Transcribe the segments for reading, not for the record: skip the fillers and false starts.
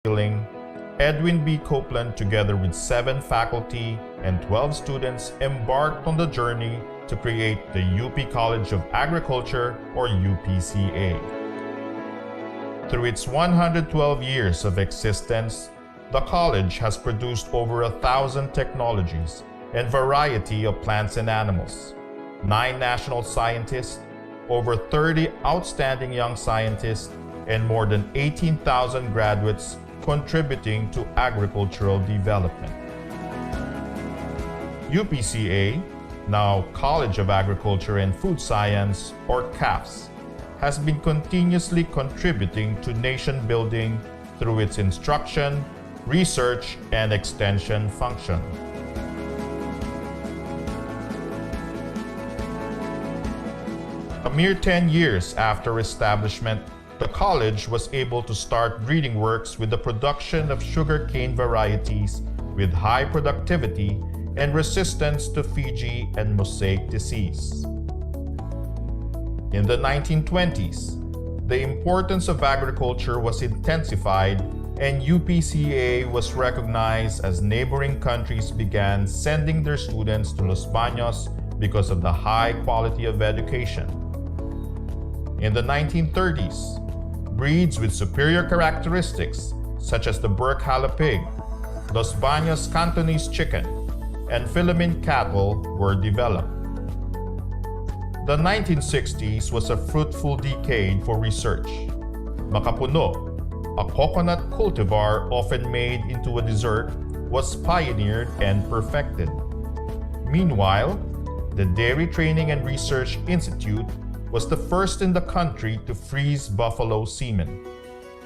ceiling, Edwin B. Copeland, together with 7 faculty and 12 students, embarked on the journey to create the UP College of Agriculture, or UPCA. Through its 112 years of existence, the college has produced over 1,000 technologies and variety of plants and animals, 9 national scientists, over 30 outstanding young scientists, and more than 18,000 graduates contributing to agricultural development. UPCA, now College of Agriculture and Food Science, or CAFS, has been continuously contributing to nation building through its instruction, research, and extension function. A mere 10 years after establishment, the college was able to start breeding works with the production of sugarcane varieties with high productivity and resistance to Fiji and mosaic disease. In the 1920s, the importance of agriculture was intensified, and UPCA was recognized as neighboring countries began sending their students to Los Baños because of the high quality of education. In the 1930s, breeds with superior characteristics, such as the Burkhala pig, Los Baños Cantonese chicken, and filament cattle were developed. The 1960s was a fruitful decade for research. Makapuno, a coconut cultivar often made into a dessert, was pioneered and perfected. Meanwhile, the Dairy Training and Research Institute was the first in the country to freeze buffalo semen,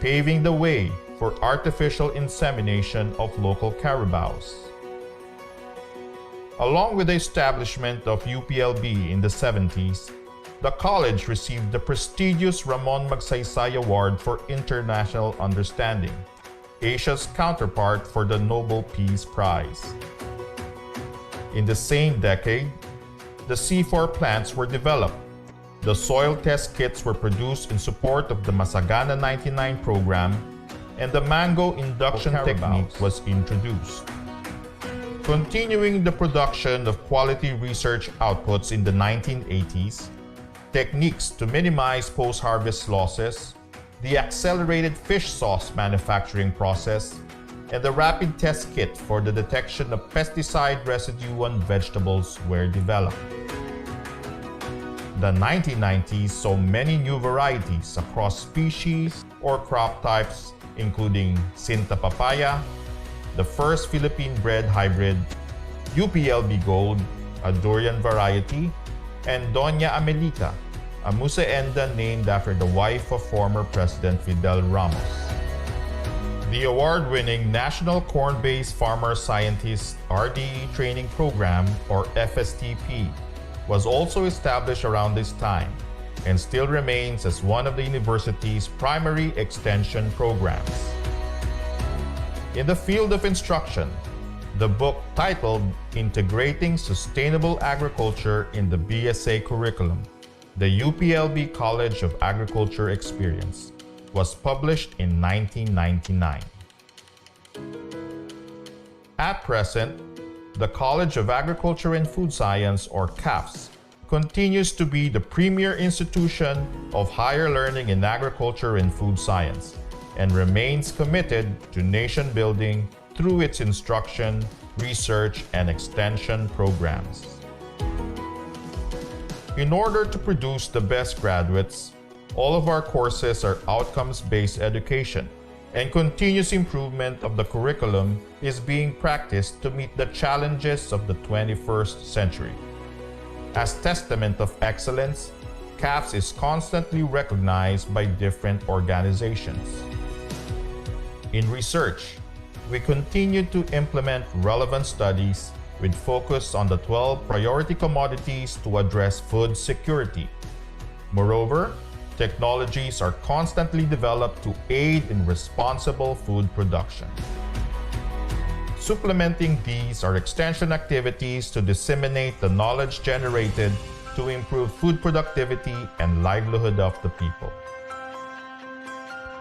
paving the way for artificial insemination of local carabaos. Along with the establishment of UPLB in the 70s, the college received the prestigious Ramon Magsaysay Award for International Understanding, Asia's counterpart for the Nobel Peace Prize. In the same decade, the C4 plants were developed. The soil test kits were produced in support of the Masagana 99 program, and the mango induction technique was introduced. Continuing the production of quality research outputs in the 1980s, techniques to minimize post-harvest losses, the accelerated fish sauce manufacturing process, and the rapid test kit for the detection of pesticide residue on vegetables were developed. The 1990s saw many new varieties across species or crop types, including Sinta papaya, the first Philippine-bred hybrid, UPLB Gold, a durian variety, and Doña Amelita, a musaenda named after the wife of former President Fidel Ramos. The award-winning National Corn-Based Farmer Scientist RDE Training Program, or FSTP, was also established around this time and still remains as one of the university's primary extension programs. In the field of instruction, the book titled Integrating Sustainable Agriculture in the BSA Curriculum, the UPLB College of Agriculture Experience, was published in 1999. At present, the College of Agriculture and Food Science, or CAFS, continues to be the premier institution of higher learning in agriculture and food science, and remains committed to nation building through its instruction, research, and extension programs. In order to produce the best graduates, all of our courses are outcomes-based education, and continuous improvement of the curriculum is being practiced to meet the challenges of the 21st century. As testament of excellence, CAFS is constantly recognized by different organizations. In research, we continue to implement relevant studies with focus on the 12 priority commodities to address food security. Moreover, technologies are constantly developed to aid in responsible food production. Supplementing these are extension activities to disseminate the knowledge generated to improve food productivity and livelihood of the people.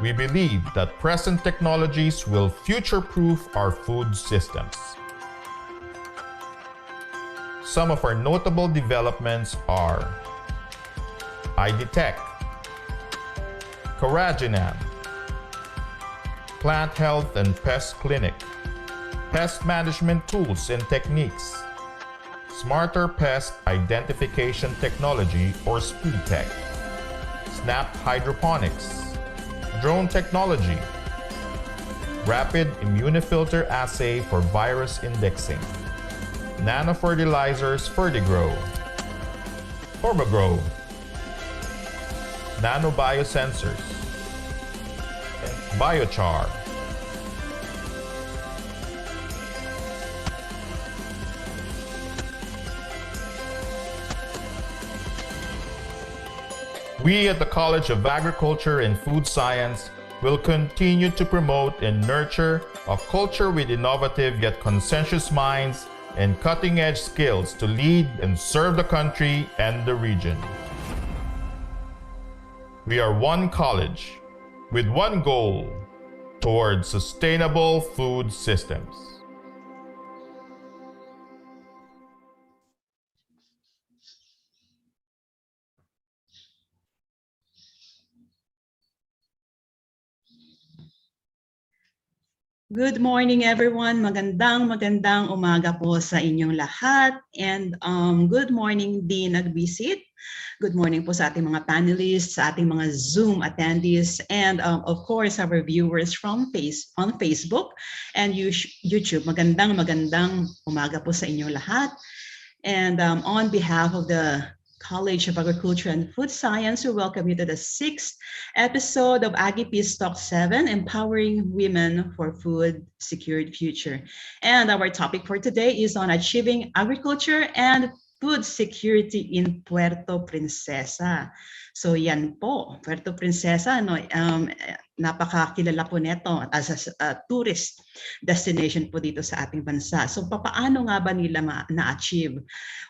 We believe that present technologies will future-proof our food systems. Some of our notable developments are ID-Tech, Coragenam, Plant Health and Pest Clinic, Pest Management Tools and Techniques, Smarter Pest Identification Technology or SpeedTech, Snap Hydroponics, Drone Technology, Rapid Immunofilter Assay for Virus Indexing, Nanofertilizers Fertigrow, Orbogrow, Nanobiosensors, Biochar. We at the College of Agriculture and Food Science will continue to promote and nurture a culture with innovative yet conscientious minds and cutting-edge skills to lead and serve the country and the region. We are one college with one goal towards sustainable food systems. Good morning everyone. Magandang umaga po sa inyong lahat. And good morning din nag-visit. Good morning po sa ating mga panelists, sa ating mga Zoom attendees, and of course our viewers from on Facebook and YouTube. Magandang umaga po sa inyong lahat. And on behalf of the College of Agriculture and Food Science, we welcome you to the 6th episode of Aggie Eps.6, Empowering Women for Food Secured Future. And our topic for today is on achieving agriculture and food security in Puerto Princesa. So yan po, Puerto Princesa, napakakilala po neto as a tourist destination po dito sa ating bansa. So paano nga ba nila na-achieve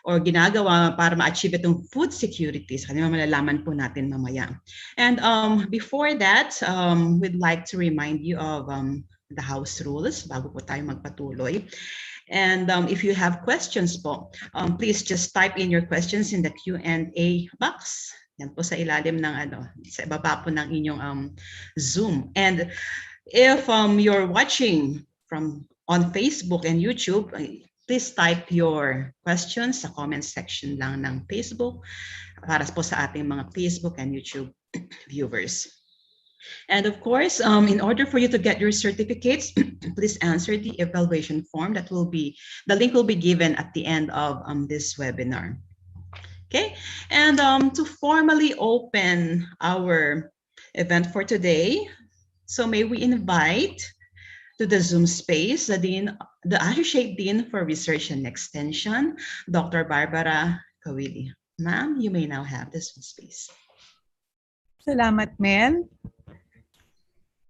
or ginagawa para ma-achieve itong food security? Sa kanila malalaman po natin mamaya. And before that, we'd like to remind you of the house rules bago po tayo magpatuloy. And if you have questions po, please just type in your questions in the Q&A box. Yan po sa ilalim ng sa ibaba po ng inyong Zoom. And if you're watching on Facebook and YouTube, please type your questions sa comment section lang ng Facebook para po sa ating mga Facebook and YouTube viewers. And of course, in order for you to get your certificates, please answer the evaluation form the link will be given at the end of this webinar. Okay, and to formally open our event for today, so may we invite to the Zoom space the Associate Dean for Research and Extension, Dr. Barbara Kawili. Ma'am, you may now have this space. Salamat, Mel.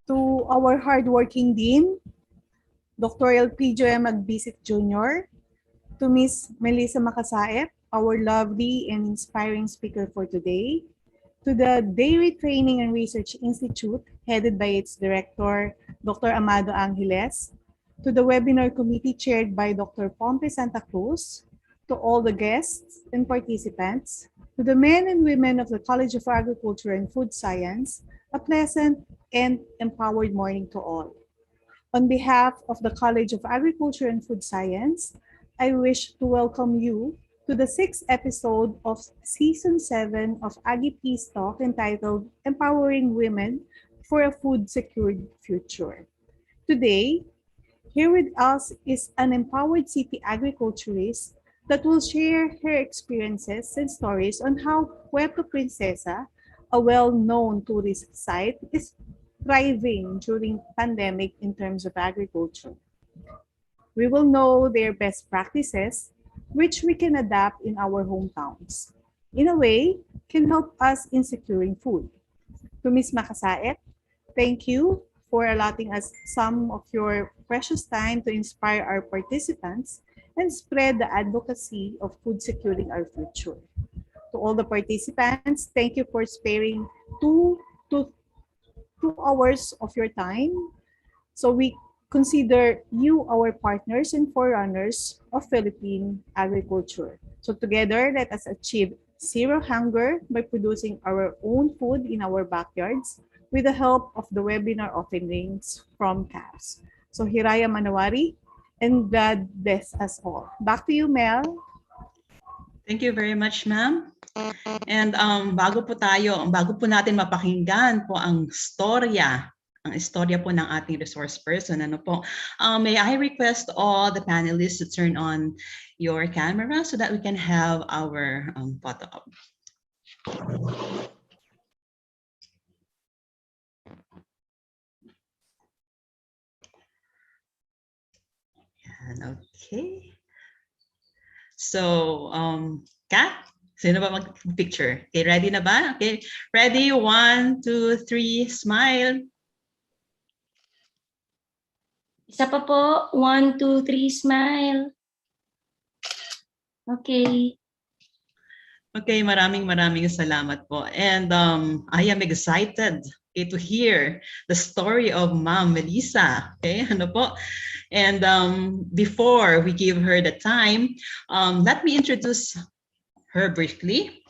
To our hardworking Dean, Dr. Elpidio M. Agbisit Jr., to Ms. Melissa Makasaep, our lovely and inspiring speaker for today, to the Dairy Training and Research Institute, headed by its director, Dr. Amado Angeles, to the webinar committee chaired by Dr. Pompe Santa Cruz, to all the guests and participants, to the men and women of the College of Agriculture and Food Science, a pleasant and empowered morning to all. On behalf of the College of Agriculture and Food Science, I wish to welcome you to the 6th episode of Season 7 of Aggie Peace Talk entitled Empowering Women for a Food Secured Future. Today, here with us is an empowered city agriculturist that will share her experiences and stories on how Puerto Princesa, a well-known tourist site, is thriving during pandemic in terms of agriculture. We will know their best practices, which we can adapt in our hometowns. In a way, can help us in securing food. To Ms. Makasaet, thank you for allotting us some of your precious time to inspire our participants and spread the advocacy of food securing our future. To all the participants, thank you for sparing 2 to 2 hours of your time. So we consider you our partners and forerunners of Philippine agriculture. So together, let us achieve zero hunger by producing our own food in our backyards with the help of the webinar offerings from CAPS. So Hiraya Manawari, and God bless us all. Back to you, Mel. Thank you very much, ma'am. And bago po natin mapakinggan po ang istorya po ng ating resource person, may I request all the panelists to turn on your camera so that we can have our photo op. Okay. So, Kat, sino ba mag-picture? Okay, ready na ba? Okay, ready? 1, 2, 3, smile. Isa pa po. 1, 2, 3, smile. Okay. Okay, maraming salamat po. And I am excited to hear the story of Ma'am Melissa. Okay, And before we give her the time, let me introduce her briefly.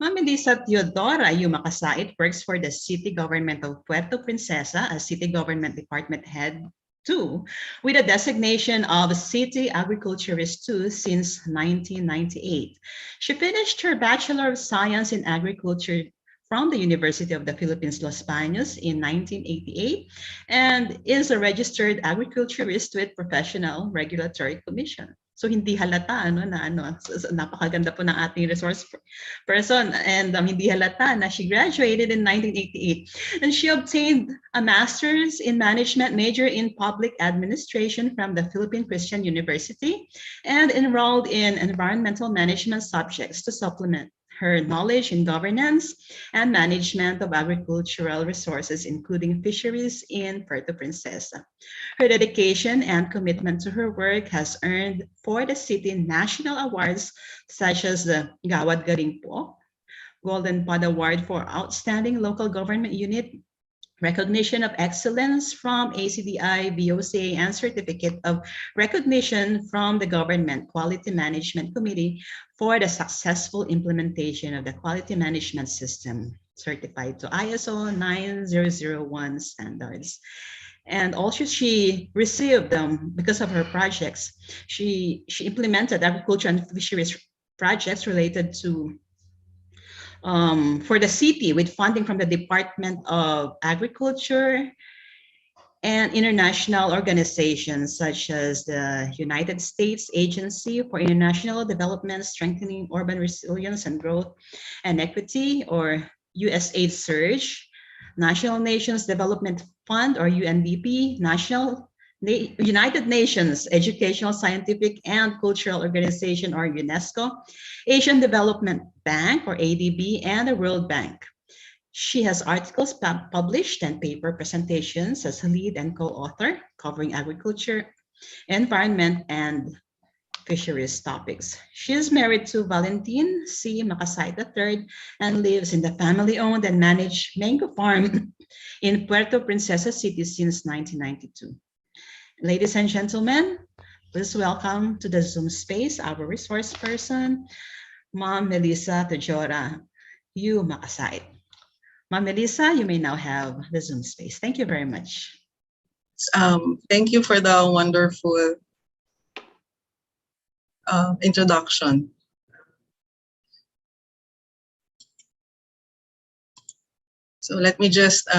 Ma'am Melissa Teodora Yumakasait works for the City Government of Puerto Princesa as City Government Department Head 2 with a designation of City Agriculturist 2 since 1998. She finished her Bachelor of Science in Agriculture from the University of the Philippines, Los Baños in 1988 and is a registered agriculturist with Professional Regulatory Commission. So hindi halata napakaganda po ng ating resource person and hindi halata na she graduated in 1988 and she obtained a master's in management major in public administration from the Philippine Christian University and enrolled in environmental management subjects to supplement her knowledge in governance and management of agricultural resources, including fisheries in Puerto Princesa. Her dedication and commitment to her work has earned for the city national awards such as the Gawad Galing Po, Golden Pod Award for Outstanding Local Government Unit, recognition of excellence from ACDI, VOCA, and certificate of recognition from the Government Quality Management Committee for the successful implementation of the quality management system certified to ISO 9001 standards. And also she received, because of her projects, she implemented agriculture and fisheries projects related to for the city with funding from the Department of Agriculture and international organizations such as the United States Agency for International Development, Strengthening Urban Resilience and Growth and Equity, or USAID Surge, National Nations Development Fund, or UNDP, United Nations Educational, Scientific, and Cultural Organization, or UNESCO, Asian Development Bank, or ADB, and the World Bank. She has articles published and paper presentations as lead and co-author covering agriculture, environment, and fisheries topics. She is married to Valentin C. Makasait III and lives in the family-owned and managed mango farm in Puerto Princesa City since 1992. Ladies and gentlemen, please welcome to the Zoom space our resource person, Ma'am Melissa Teodora Yumakasait. Ma'am Melissa, you may now have the Zoom space. Thank you very much. Thank you for the wonderful introduction. So let me just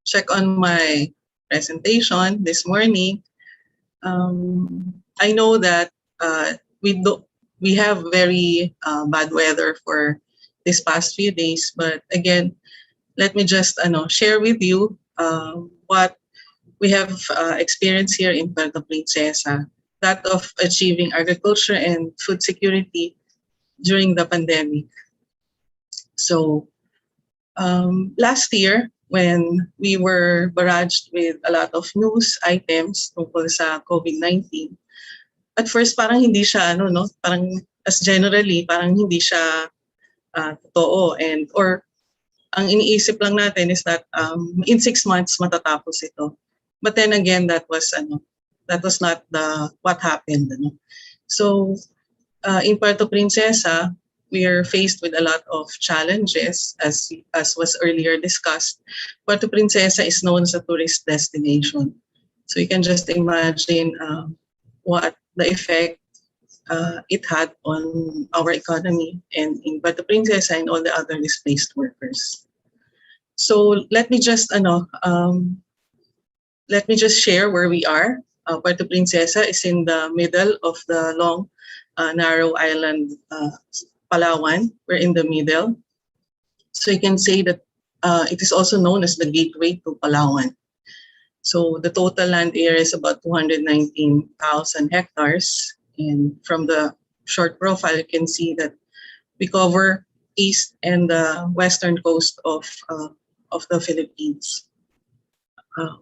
check on my presentation this morning. I know that we have very bad weather for this past few days, but again, let me just share with you what we have experienced here in Puerto Princesa, that of achieving agriculture and food security during the pandemic. So last year, when we were barraged with a lot of news items tungkol sa COVID-19, at first parang hindi siya parang as generally parang hindi siya totoo or ang iniisip lang natin is that in 6 months matatapos ito. But then again, that was not what happened. So in Puerto Princesa, we are faced with a lot of challenges, as was earlier discussed. Puerto Princesa is known as a tourist destination. So you can just imagine what the effect it had on our economy and in Puerto Princesa and all the other displaced workers. So let me just share where we are. Puerto Princesa is in the middle of the long, narrow island, Palawan. We're in the middle. So you can say that it is also known as the gateway to Palawan. So the total land area is about 219,000 hectares. And from the short profile, you can see that we cover east and the western coast of the Philippines.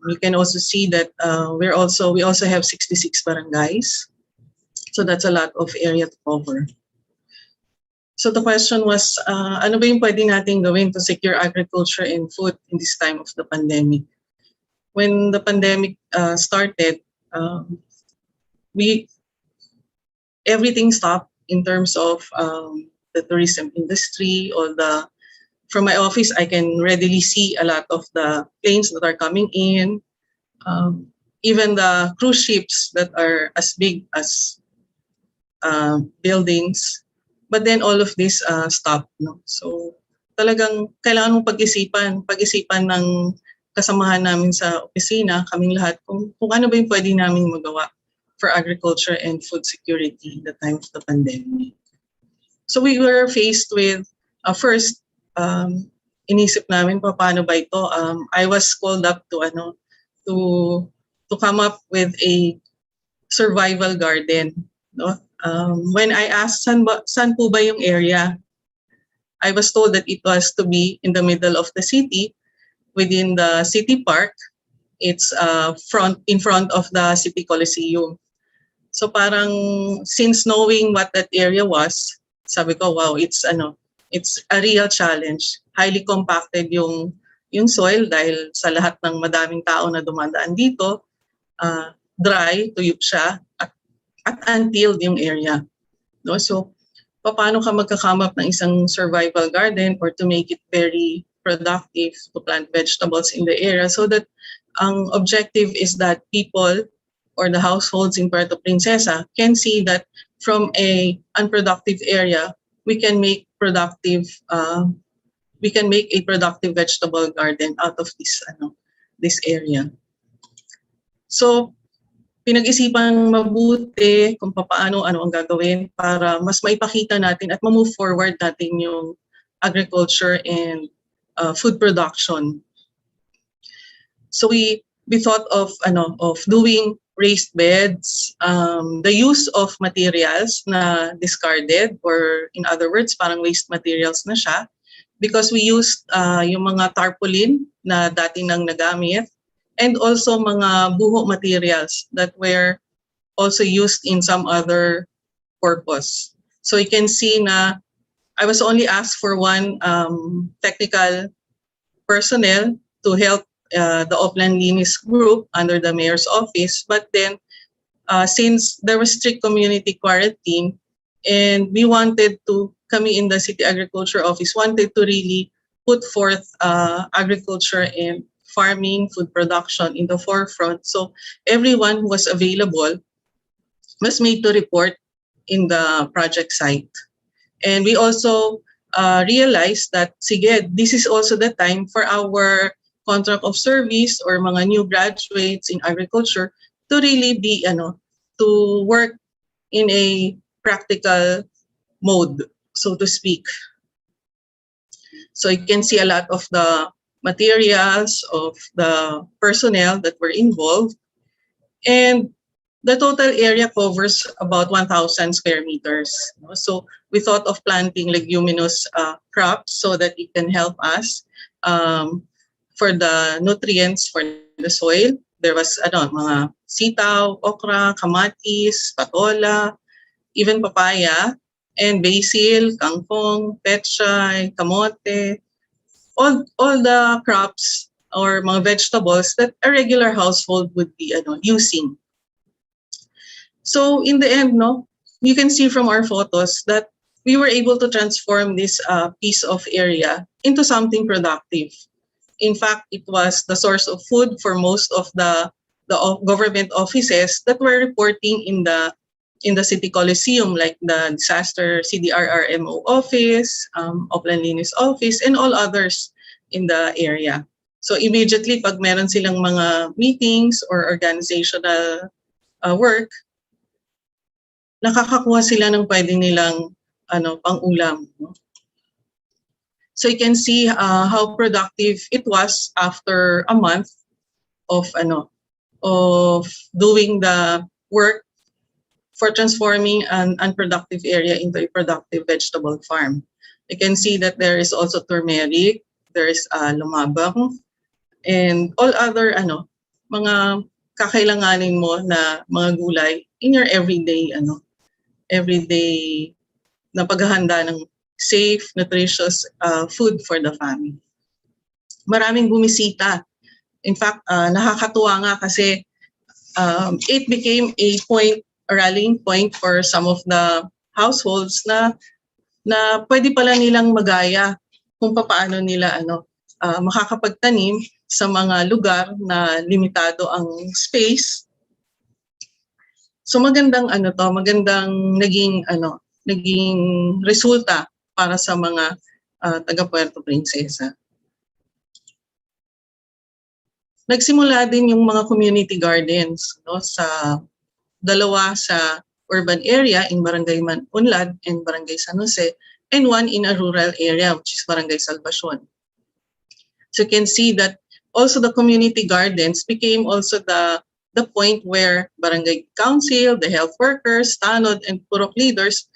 You can also see that we also have 66 barangays. So that's a lot of area to cover. So the question was, ano ba yung pwede natin gawin to secure agriculture and food in this time of the pandemic? When the pandemic started, everything stopped in terms of the tourism industry. From my office, I can readily see a lot of the planes that are coming in, even the cruise ships that are as big as buildings. But then all of this stopped. No? So talagang kailangan mong pag-isipan ng kasamahan namin sa opisina, kaming lahat, kung ano ba yung pwede namin magawa for agriculture and food security at the time of the pandemic. So we were faced with, first, inisip namin paano ba ito. I was called up to come up with a survival garden. No? When I asked saan po ba yung area, I was told that it was to be in the middle of the city, within the city park. It's in front of the City Coliseum. So parang since knowing what that area was, sabi ko, wow, it's a real challenge. Highly compacted yung soil dahil sa lahat ng madaming tao na dumadaan dito, dry, tuyop siya, at untilled yung area. No? So, paano ka magka-come up ng isang survival garden or to make it very productive to plant vegetables in the area so that ang objective is that people or the households in Puerto Princesa can see that from a unproductive area, we can make a productive vegetable garden out of this area. So, pinag-isipan mabuti kung paano ang gagawin para mas maipakita natin at ma-move forward natin yung agriculture and food production. So we thought of doing raised beds, the use of materials na discarded, or in other words, parang waste materials na siya, because we used yung mga tarpaulin na dati nang nagamit, and also mga buho materials that were also used in some other purpose. So you can see na I was only asked for one technical personnel to help the Oplan Linis group under the mayor's office. But then since there was strict community quarantine and we wanted to, kami in the city agriculture office, wanted to really put forth agriculture and farming, food production in the forefront. So everyone who was available was made to report in the project site. And we also realized that, sige, this is also the time for our contract of service or mga new graduates in agriculture to really be, to work in a practical mode, so to speak. So you can see a lot of the materials of the personnel that were involved. And the total area covers about 1,000 square meters. So we thought of planting leguminous crops so that it can help us for the nutrients for the soil. There was mga sitaw, okra, kamatis, patola, even papaya, and basil, kangkong, pechay, kamote. all the crops or mga vegetables that a regular household would be using. So in the end, no, you can see from our photos that we were able to transform this piece of area into something productive. In fact, it was the source of food for most of the government offices that were reporting in the City Coliseum, like the Disaster CDRRMO office, Oplanlinis office, and all others in the area. So immediately, pag meron silang mga meetings or organizational work, nakakakuha sila ng pwede nilang pang-ulam. No? So you can see how productive it was after a month of doing the work for transforming an unproductive area into a productive vegetable farm. You can see that there is also turmeric, there is lumabang, and all other mga kakailanganin mo na mga gulay in your everyday na paghahanda ng safe, nutritious food for the family. Maraming bumisita. In fact, nakakatuwa nga kasi it became a rallying point for some of the households na pwede pala nilang magaya kung paano nila makakapagtanim sa mga lugar na limitado ang space. So magandang magandang naging resulta para sa mga taga Puerto Princesa. Nagsimula din yung mga community gardens sa dalawa sa urban area in Barangay Unlad and Barangay San Jose, and one in a rural area, which is Barangay Salvacion. So you can see that also the community gardens became also the point where Barangay Council, the health workers, tanod, and purok leaders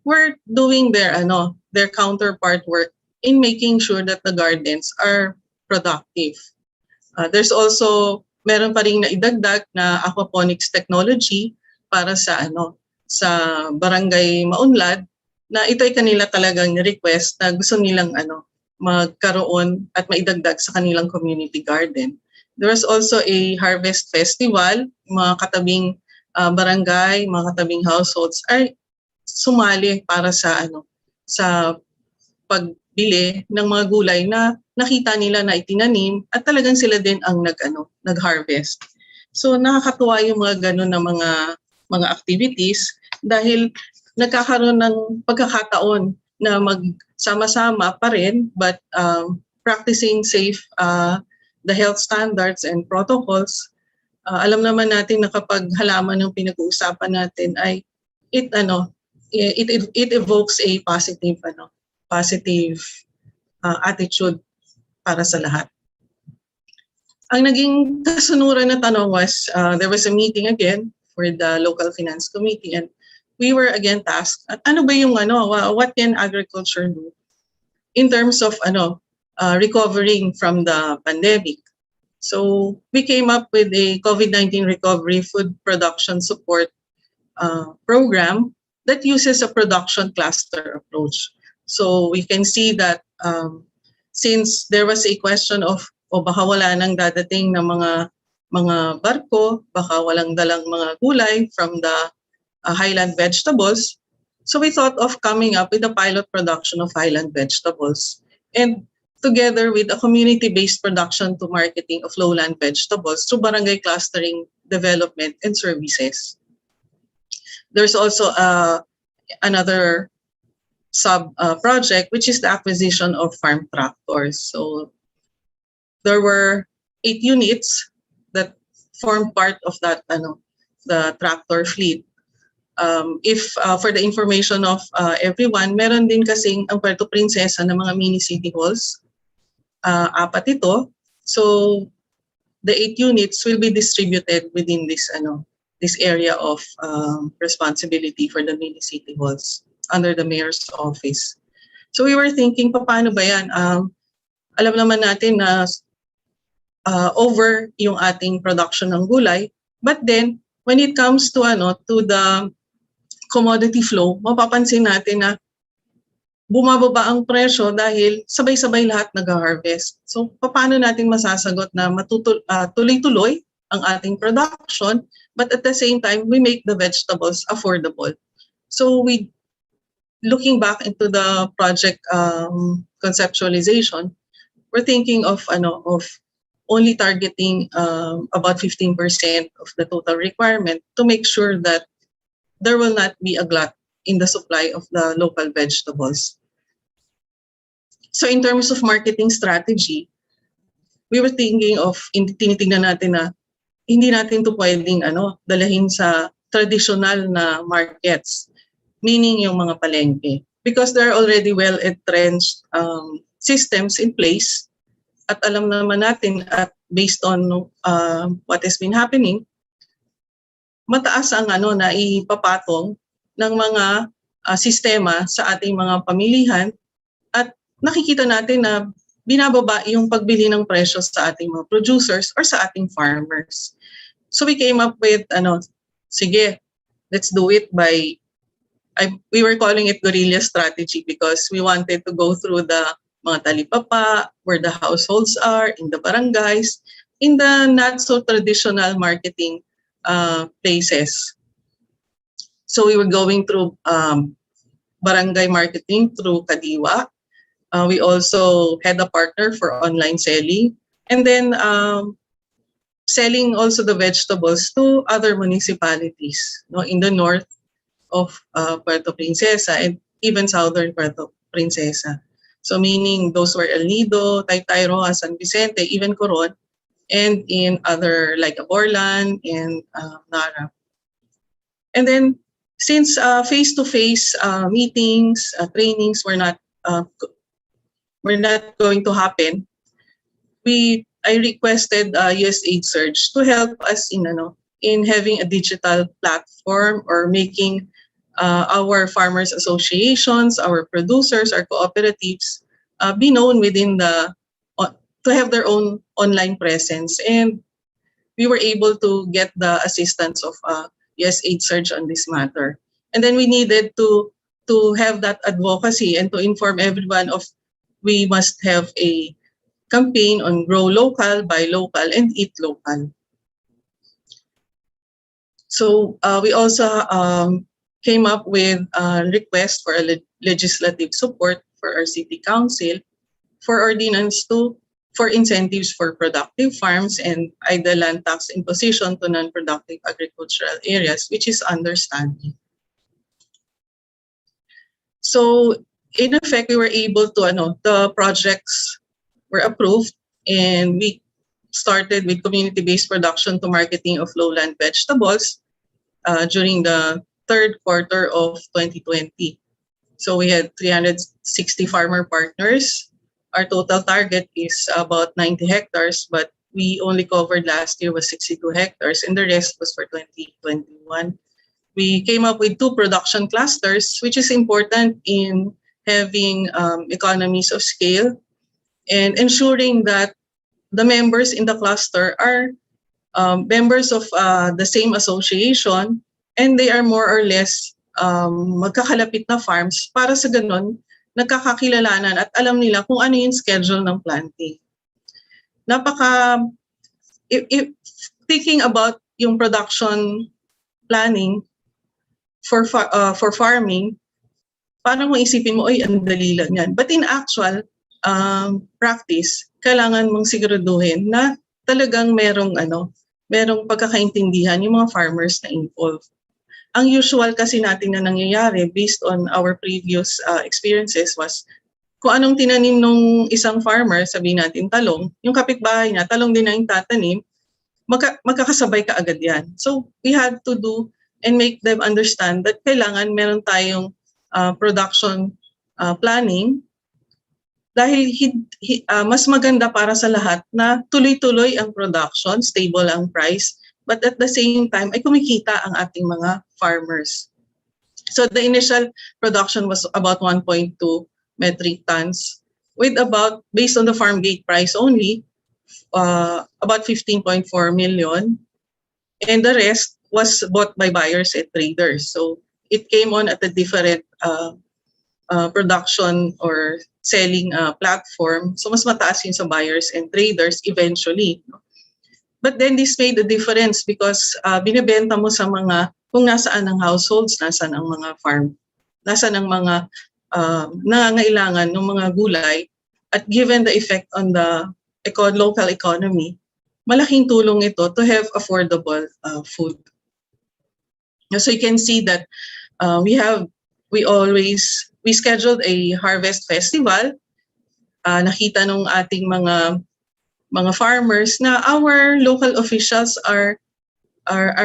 were doing their counterpart work in making sure that the gardens are productive. There's also meron pa ring naidagdag na aquaponics technology para sa Barangay Maunlad, na ito ay kanila talagang request na gusto nilang magkaroon at maidagdag sa kanilang community garden. There was also a harvest festival. Mga katabing barangay, mga katabing households ay sumali para sa pagbili ng mga gulay na nakita nila na itinanim, at talagang sila din ang nag-harvest. So nakakatuwa yung mga ganun na mga activities dahil nagkakaroon ng pagkakataon na magsama-sama pa rin, but practicing safe the health standards and protocols. Alam naman natin na kapag halaman ng pinag-uusapan natin ay it evokes a positive attitude para sa lahat. Ang naging kasunuran na tanong was, there was a meeting again for the local finance committee, and we were again tasked, ano ba yung what can agriculture do in terms of recovering from the pandemic. So we came up with a COVID-19 recovery food production support program that uses a production cluster approach. So we can see that since there was a question of baka wala nang dadating na mga barko, baka walang dalang mga gulay from the highland vegetables, so we thought of coming up with a pilot production of highland vegetables, and together with a community-based production to marketing of lowland vegetables through barangay clustering development and services. There's also another sub-project, which is the acquisition of farm tractors. So there were 8 units that form part of that, the tractor fleet. If for the information of everyone, meron din kasing ang Puerto Princesa na mga mini city halls. 4 ito. So the 8 units will be distributed within this area of responsibility for the mini city halls under the mayor's office. So we were thinking, paano ba yan? Alam naman natin na over yung ating production ng gulay, but then when it comes to the commodity flow, mapapansin natin na bumababa ang presyo dahil sabay-sabay lahat nag-harvest. So paano natin masasagot na tuloy-tuloy ang ating production, but at the same time, we make the vegetables affordable. So looking back into the project conceptualization, we're thinking of only targeting about 15% of the total requirement to make sure that there will not be a glut in the supply of the local vegetables. So in terms of marketing strategy, we were thinking of, tinitingnan natin na hindi natin to pwedeng dalahin sa traditional na markets, meaning yung mga palengke. Because there are already well-entrenched systems in place at alam naman natin at based on what has been happening, mataas ang na ipapatong ng mga sistema sa ating mga pamilihan at nakikita natin na binababa yung pagbili ng presyo sa ating mga producers or sa ating farmers. So we came up with, sige, let's do it we were calling it guerrilla strategy because we wanted to go through the mga talipapa, where the households are, in the barangays, in the not so traditional marketing places. So we were going through barangay marketing through Kadiwa. We also had a partner for online selling, and then selling also the vegetables to other municipalities in the north of Puerto Princesa and even southern Puerto Princesa. So meaning those were El Nido, Taytay, Rojas, San Vicente, even Coron, and in other like Aborlan and Nara. And then since face-to-face meetings, trainings were not going to happen, I requested USAID Surge to help us in having a digital platform or making our farmers associations, our producers, our cooperatives be known within to have their own online presence. And we were able to get the assistance of USAID Surge on this matter. And then we needed to have that advocacy and to inform everyone of we must have a campaign on grow local, buy local, and eat local. So we also came up with a request for a legislative support for our city council for ordinance for incentives for productive farms and idle land tax imposition to non-productive agricultural areas, which is understanding. So in effect, we were able to, the projects were approved and we started with community-based production to marketing of lowland vegetables during the third quarter of 2020. So we had 360 farmer partners. Our total target is about 90 hectares, but we only covered last year was 62 hectares and the rest was for 2021. We came up with 2 production clusters, which is important in having economies of scale and ensuring that the members in the cluster are members of the same association and they are more or less magkakalapit na farms para sa ganun nagkakakilalanan at alam nila kung ano yung schedule ng planting. If thinking about yung production planning for farming, parang kung isipin mo, ang dali lang yan. But in actual practice, kailangan mong siguraduhin na talagang merong pagkakaintindihan yung mga farmers na involved. Ang usual kasi natin na nangyayari based on our previous experiences was kung anong tinanim nung isang farmer, sabihin natin talong, yung kapitbahay niya, talong din na yung tatanim, magkakasabay ka agad yan. So we had to do and make them understand that kailangan meron tayong production planning dahil mas maganda para sa lahat na tuloy-tuloy ang production, stable ang price, but at the same time ay kumikita ang ating mga farmers. So the initial production was about 1.2 metric tons with based on the farm gate price only, about 15.4 million. And the rest was bought by buyers and traders. So it came on at a different production or selling platform. So mas mataas yun sa buyers and traders eventually. No? But then this made a difference because binibenta mo sa mga, kung nasaan ang households, nasaan ang mga farm, nasaan ang mga nangangailangan ng mga gulay, at given the effect on the local economy, malaking tulong ito to have affordable food. So you can see that we scheduled a harvest festival. Nakita nung ating mga farmers na our local officials are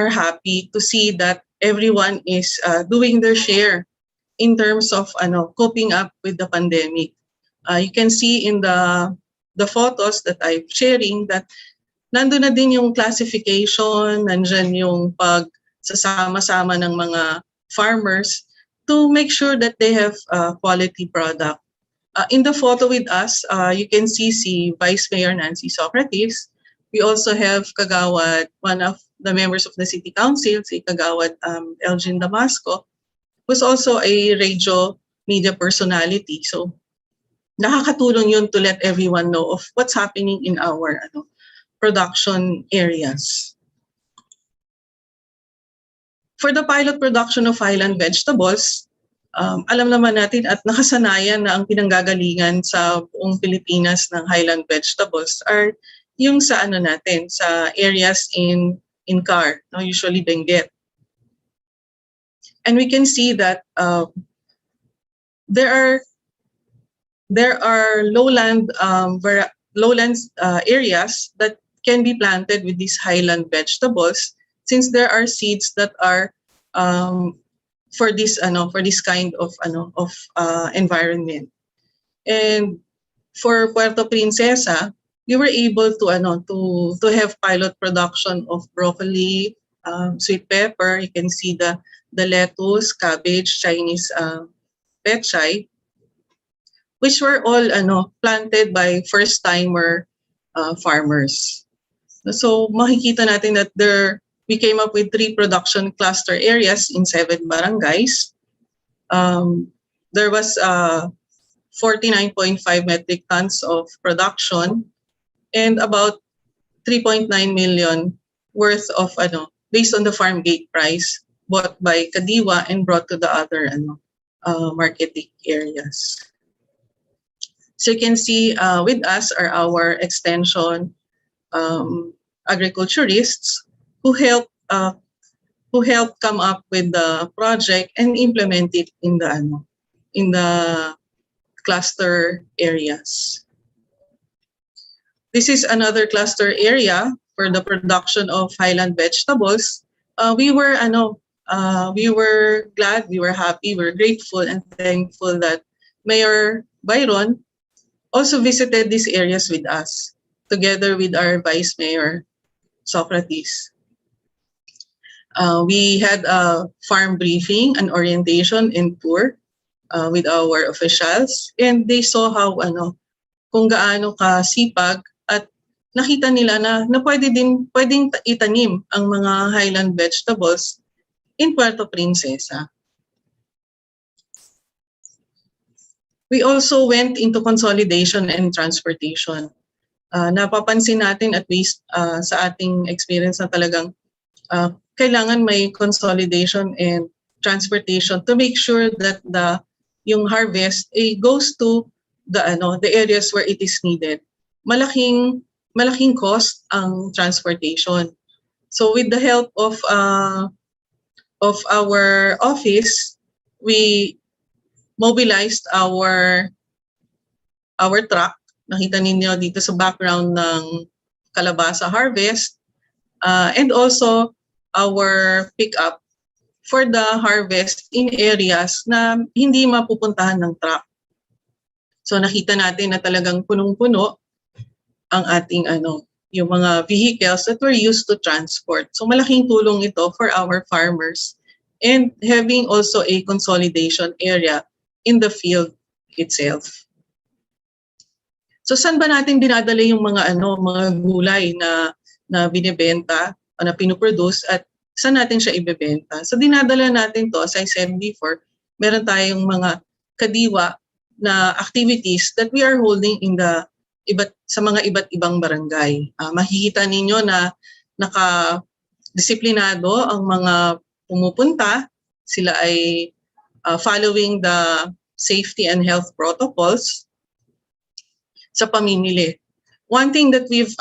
happy to see that everyone is doing their share in terms of coping up with the pandemic. You can see in the photos that I'm sharing that nandun na din yung classification, nandyan yung pagsasama-sama ng mga farmers to make sure that they have quality product. In the photo with us, you can see si Vice Mayor Nancy Socrates. We also have Kagawad, one of the members of the City Council, si Kagawad Elgin Damasco, who's also a radio media personality. So nakakatulong yun to let everyone know of what's happening in our production areas. For the pilot production of highland vegetables, alam naman natin at nakasanayan na ang pinanggagalingan sa buong Pilipinas ng highland vegetables are yung sa sa areas in CAR, usually Benguet. And we can see that there are lowland areas that can be planted with these highland vegetables, since there are seeds that are for this kind of environment. And for Puerto Princesa, we were able to have pilot production of broccoli, sweet pepper. You can see the lettuce, cabbage, Chinese pechay, which were all planted by first-timer farmers. So makikita natin that we came up with 3 production cluster areas in 7 barangays. There was 49.5 metric tons of production and about 3.9 million worth of based on the farm gate price bought by Kadiwa and brought to the other marketing areas. So you can see with us are our extension agriculturists who help come up with the project and implement it in the cluster areas. This is another cluster area for the production of highland vegetables. We were glad, we were happy, we were grateful and thankful that Mayor Byron also visited these areas with us, together with our Vice Mayor Socrates. We had a farm briefing, an orientation and tour with our officials, and they saw how kung gaano kasipag at nakita nila na pwedeng itanim ang mga highland vegetables in Puerto Princesa. We also went into consolidation and transportation. Napapansin natin at least sa ating experience na talagang kailangan may consolidation and transportation to make sure that yung harvest goes to the areas where it is needed. Malaking cost ang transportation. So with the help of our office, we mobilized our truck. Nakita ninyo dito sa background ng kalabasa harvest, and also our pickup for the harvest in areas na hindi mapupuntahan ng truck. So nakita natin na talagang punong-puno ang ating yung mga vehicles that were used to transport. So malaking tulong ito for our farmers, and having also a consolidation area in the field itself. So saan ba natin dinadala yung mga gulay na binebenta o na pinoproduce, at saan natin siya ibebenta? So dinadala natin to, as I said before, meron tayong mga kadiwa na activities that we are holding in the sa mga iba't ibang barangay. Makikita ninyo na naka-disiplinado ang mga pumupunta. Sila ay following the safety and health protocols sa pamimili. One thing that we've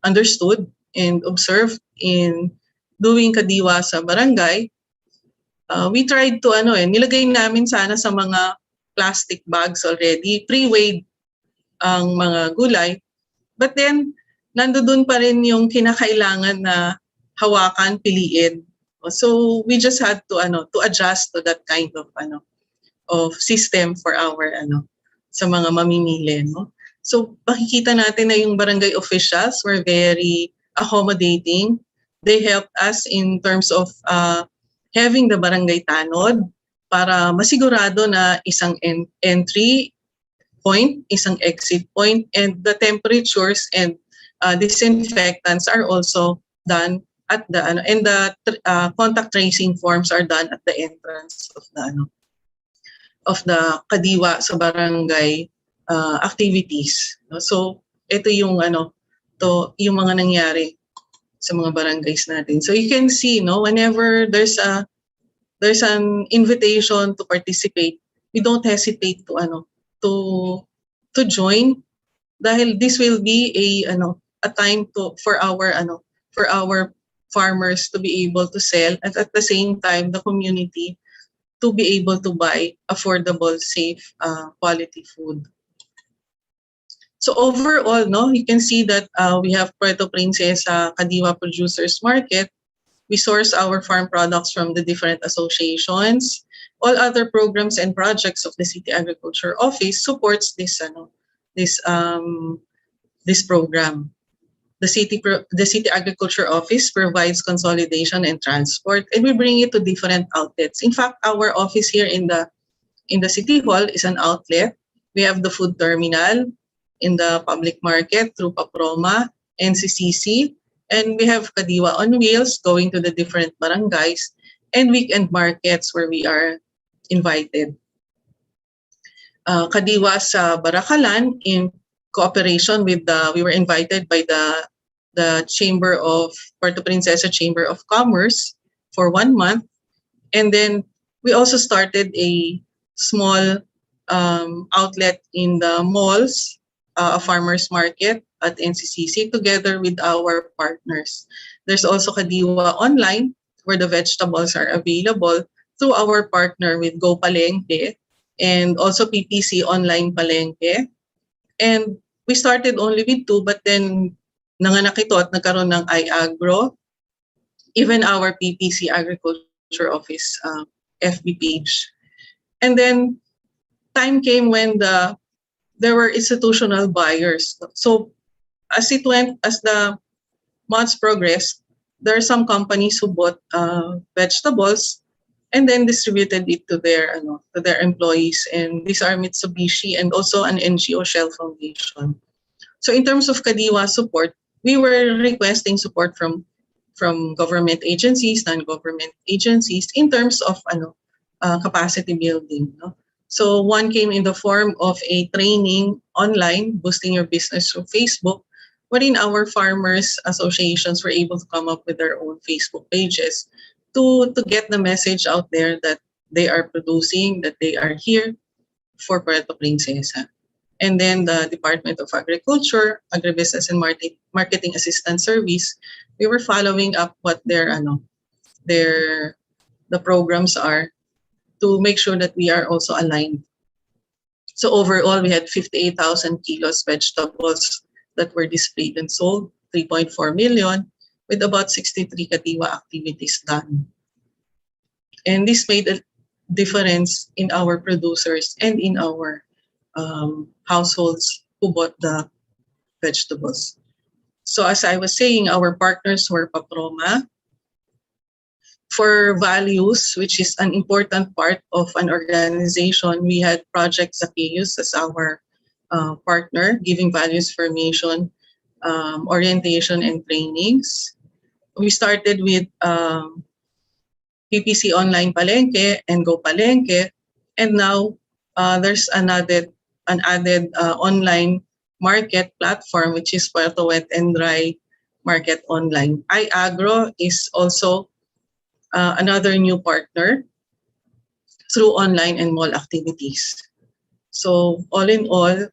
understood and observed in doing kadiwa sa barangay, we tried to nilagay namin sana sa mga plastic bags already, pre-weighed ang mga gulay. But then nandoon pa rin yung kinakailangan na hawakan, piliin. So we just had to adjust to that kind of system for our sa mga mamimili, no? So makikita natin na yung barangay officials were very accommodating. They helped us in terms of having the barangay tanod para masigurado na isang entry point, isang exit point, and the temperatures and disinfectants are also done at the and the contact tracing forms are done at the entrance of the kadiwa sa barangay activities. So ito yung yung mga nangyari sa mga barangays natin. So you can see, whenever there's an invitation to participate, we don't hesitate to join, dahil this will be a time for our farmers to be able to sell, and at the same time the community to be able to buy affordable, safe, quality food. So overall, you can see that we have Puerto Princesa Kadiwa Producers Market. We source our farm products from the different associations. All other programs and projects of the City Agriculture Office supports this program. The City Agriculture Office provides consolidation and transport, and we bring it to different outlets. In fact, our office here in the City Hall is an outlet. We have the food terminal in the public market through Paproma, NCCC, and we have Kadiwa on Wheels going to the different barangays, and weekend markets where we are invited. Kadiwa sa Barakalan, in cooperation with we were invited by the Chamber of Puerto Princesa Chamber of Commerce for 1 month, and then we also started a small outlet in the malls, a farmers market at NCCC together with our partners. There's also Kadiwa Online, where the vegetables are available through our partner with Go Palengke, and also PPC Online Palengke. And we started only with 2, but then nanganak ito at nagkaroon ng iAgro, even our PPC Agriculture Office FB page. And then time came when there were institutional buyers. So as the months progressed, there are some companies who bought vegetables and then distributed it to their employees. And these are Mitsubishi and also an NGO, Shell Foundation. So in terms of Kadiwa support, we were requesting support from government agencies, non-government agencies in terms of capacity building. So one came in the form of a training online, boosting your business through Facebook, wherein our farmers associations were able to come up with their own Facebook pages to get the message out there that they are producing, that they are here for Puerto Princesa. And then the Department of Agriculture, Agribusiness and Marketing Assistance Service, we were following up what the programs are to make sure that we are also aligned. So overall, we had 58,000 kilos vegetables that were displayed and sold, 3.4 million, with about 63 Kadiwa activities done. And this made a difference in our producers and in our households who bought the vegetables. So as I was saying, our partners were Paproma. For values, which is an important part of an organization, we had Project Zacchaeus as our partner, giving values formation, orientation, and trainings. We started with PPC Online Palengke and Go Palengke, And now there's an added online market platform, which is Puerto Wet and Dry Market Online. iAgro is also another new partner through online and mall activities. So all in all,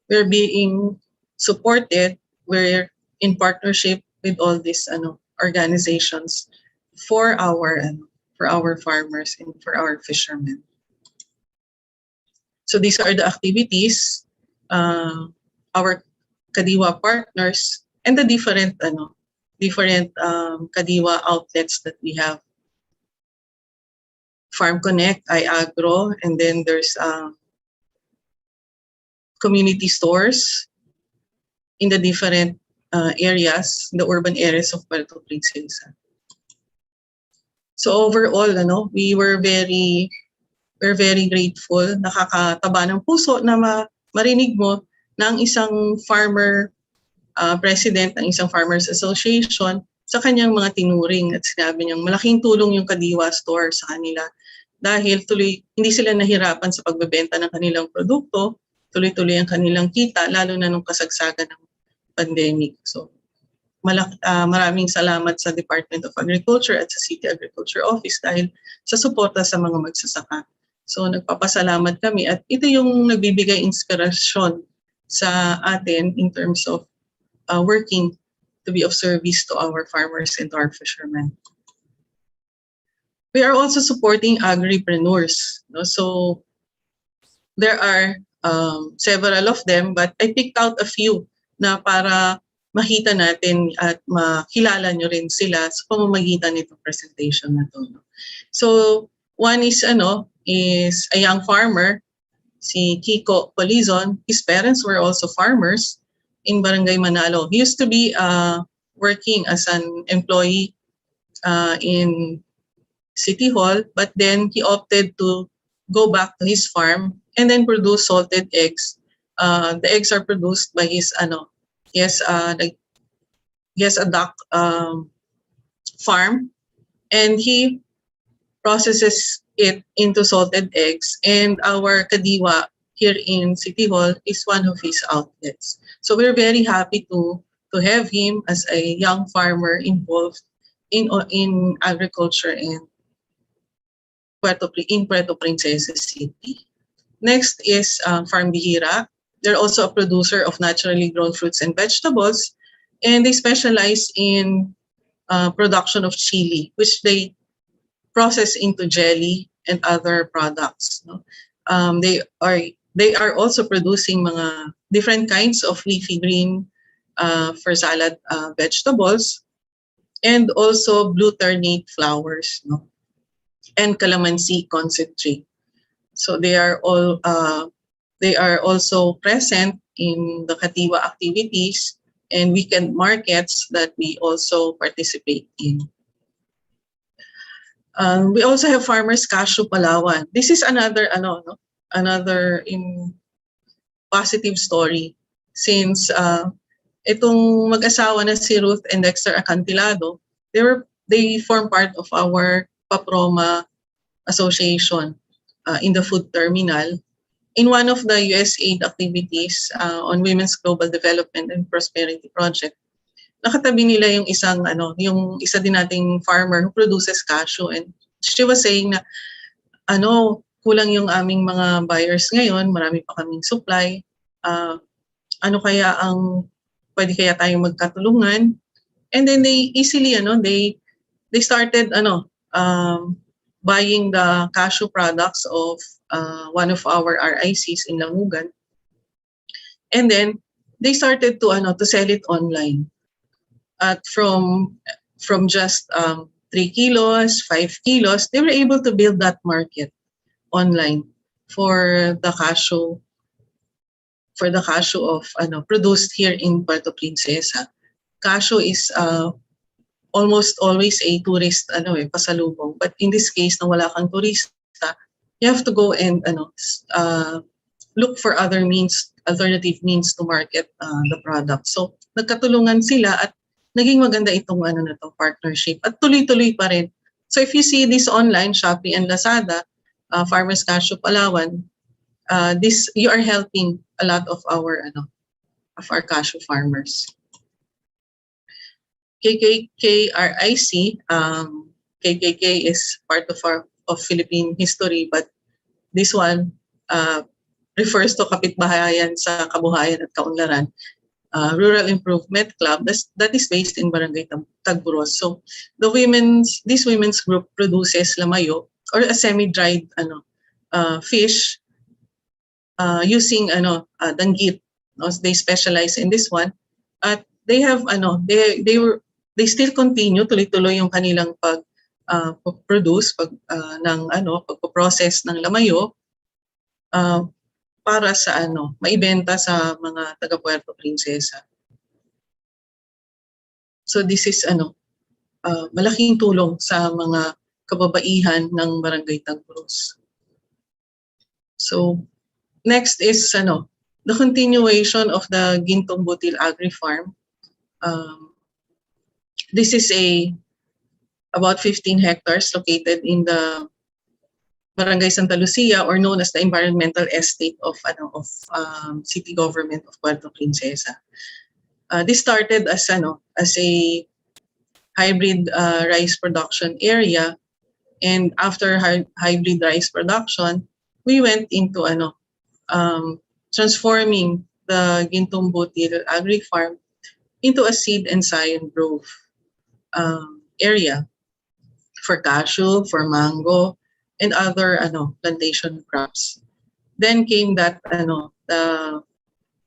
we're being supported. We're in partnership with all these organizations for our farmers and for our fishermen. So these are the activities, our Kadiwa partners, and the different Kadiwa outlets that we have. Farm Connect, iAgro, and then there's community stores in the different areas, the urban areas of Puerto Princesa. So overall, we're very grateful. Nakakataba ng puso na marinig mo na ang isang farmer president ng isang farmers association sa kanyang mga tinuring at sinabi niyang malaking tulong yung Kadiwa store sa kanila dahil hindi sila nahirapan sa pagbebenta ng kanilang produkto, tuloy-tuloy ang kanilang kita lalo na nung kasagsagan ng pandemic. So maraming salamat sa Department of Agriculture at sa City Agriculture Office dahil sa suporta sa mga magsasaka. So nagpapasalamat kami at ito yung nagbibigay inspirasyon sa atin in terms of working to be of service to our farmers and to our fishermen. We are also supporting agripreneurs. So there are several of them, but I picked out a few na para makita natin at makilala nyo rin sila sa pamamagitan nitong presentation na to. So one is a young farmer, si Kiko Polizon. His parents were also farmers in Barangay Manalo. He used to be working as an employee in City Hall, but then he opted to go back to his farm and then produce salted eggs. The eggs are produced by his he has a duck farm, and he processes it into salted eggs. And our Kadiwa here in City Hall is one of his outlets. So we're very happy to have him as a young farmer involved in agriculture in Puerto Princesa City. Next is Farm Bihira. They're also a producer of naturally grown fruits and vegetables, and they specialize in production of chili, which they process into jelly and other products. They are also producing mga different kinds of leafy green for salad vegetables, and also blue ternate flowers, and calamansi concentrate. So they are also present in the Kadiwa activities and weekend markets that we also participate in. We also have Farmers Cashew Palawan. This is another positive story since itong mag-asawa na si Ruth and Dexter Acantilado, they form part of our Paproma Association in the food terminal. In one of the USAID activities on Women's Global Development and Prosperity Project, nakatabi nila yung isa din nating farmer who produces cashew, and she was saying na kulang yung aming mga buyers ngayon, marami pa kaming supply. Pwede kaya tayong magkatulungan? And then they easily they started buying the cashew products of one of our RICs in Lamugan, and then they started to sell it online. At from just 3 kilos, 5 kilos, they were able to build that market online for the cashew of produced here in Puerto Princesa. Cashew is almost always a tourist pasalubong, but in this case na wala kang turista, you have to go and look for alternative means to market the product. So nagkatulungan sila at naging maganda itong partnership at tuloy-tuloy pa rin. So if you see this online, Shopee and Lazada, Farmers Cashew Palawan, this you are helping a lot of our cashew farmers. KKKRIC, KKK is part of Philippine history, but this one refers to kapitbahayan sa kabuhayan at kaunlaran. Rural Improvement Club that is based in Barangay Tagburos. So this women's group produces lamayo or a semi-dried fish using danggit. They specialize in this one at they have they still continue tuloy-tuloy yung kanilang produce pagpo-process ng lamayo para sa maibenta sa mga taga Puerto Princesa. So this is malaking tulong sa mga kababaihan ng Barangay Tagburos. So next is the continuation of the Gintong Butil Agri Farm. This is about 15 hectares located in the Barangay Santa Lucia, or known as the environmental estate of city government of Puerto Princesa. This started as a hybrid rice production area, and after hybrid rice production, we went into transforming the Gintong Butil Agri Farm into a seed and scion grove area for cashew, for mango, and other plantation crops. Then came that the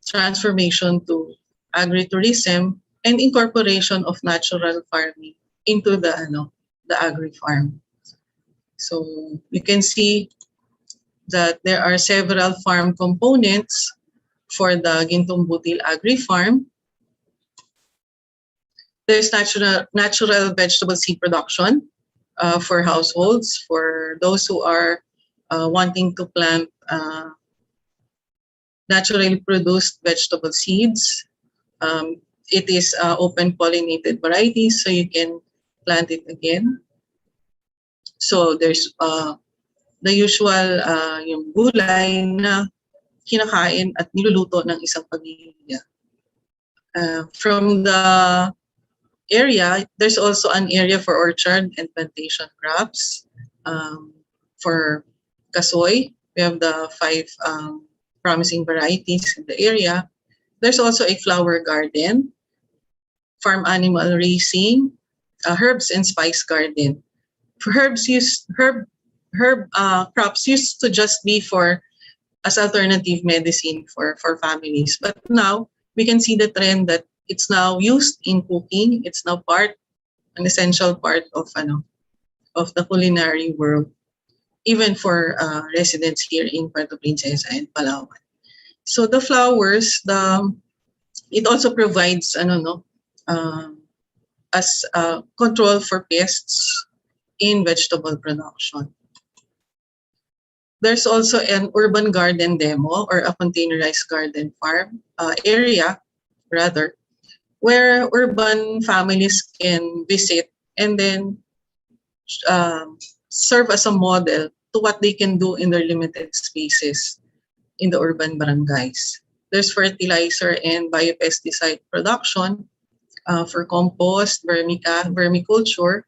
transformation to agritourism and incorporation of natural farming into the agri farm. So you can see that there are several farm components for the Gintong Butil Agri Farm. There's natural vegetable seed production for households, for those who are wanting to plant naturally produced vegetable seeds. It is open pollinated varieties, so you can plant it again. So there's the usual yung gulay na kinakain at niluluto ng isang pamilya. From the area, there's also an area for orchard and plantation crops. For kasoy, we have the 5 promising varieties in the area. There's also a flower garden, farm animal raising, herbs and spice garden. For herb crops used to just be as alternative medicine for families, but now we can see the trend that it's now used in cooking. It's now an essential part of the culinary world, even for residents here in Puerto Princesa and Palawan. So the flowers, it also provides as control for pests in vegetable production. There's also an urban garden demo, or a containerized garden farm area, rather, where urban families can visit and then serve as a model to what they can do in their limited spaces in the urban barangays. There's fertilizer and biopesticide production for compost, vermiculture,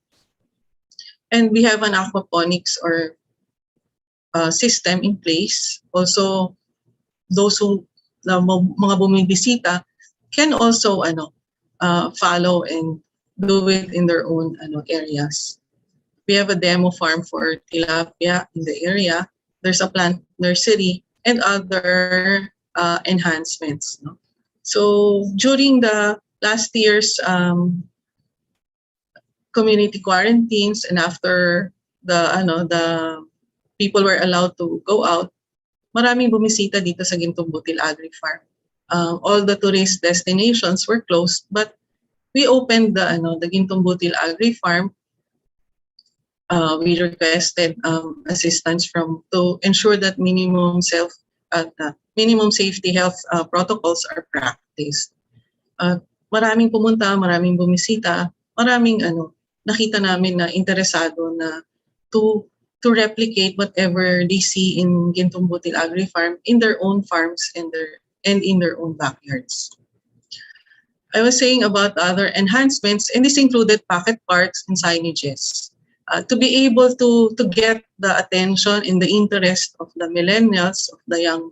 and we have an aquaponics or system in place. Also, those who mga bumibisita can also follow and do it in their own areas. We have a demo farm for tilapia in the area. There's a plant nursery and other enhancements. No? So during the last year's community quarantines, and after the people were allowed to go out, maraming bumisita dito sa Gintong Butil Agri Farm. All the tourist destinations were closed, but we opened the Gintong Butil Agri Farm. We requested assistance to ensure that minimum safety health protocols are practiced. Maraming pumunta, maraming bumisita, maraming nakita namin na interesado na to to replicate whatever they see in Gintong Butil Agri Farm in their own farms and in their own backyards. I was saying about other enhancements, and this included pocket parks and signages. To be able to get the attention and the interest of the millennials, of the young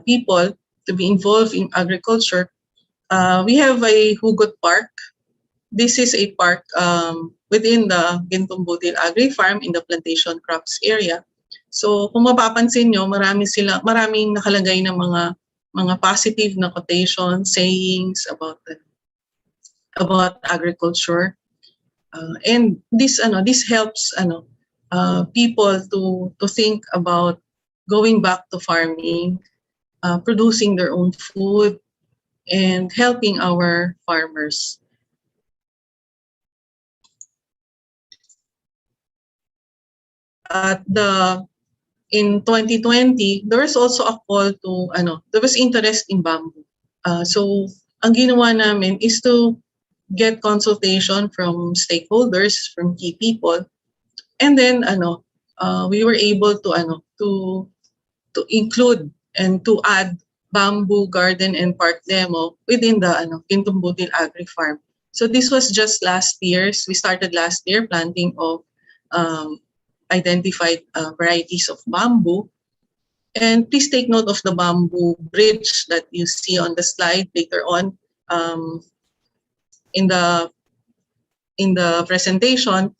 people to be involved in agriculture, we have a Hugot Park. This is a park within the Gintong Butil Agri Farm in the plantation crops area. So kung mapapansin nyo, maraming nakalagay na mga positive na quotations, sayings about agriculture. And this helps people to think about going back to farming, producing their own food, and helping our farmers. In 2020, there was also a call to there was interest in bamboo. So ang ginawa namin is to get consultation from stakeholders, from key people, and then we were able to include and to add bamboo garden and park demo within the Gintong Butil Agri Farm. So this was just last year. We started last year planting of identified varieties of bamboo. And please take note of the bamboo bridge that you see on the slide later on. In the presentation,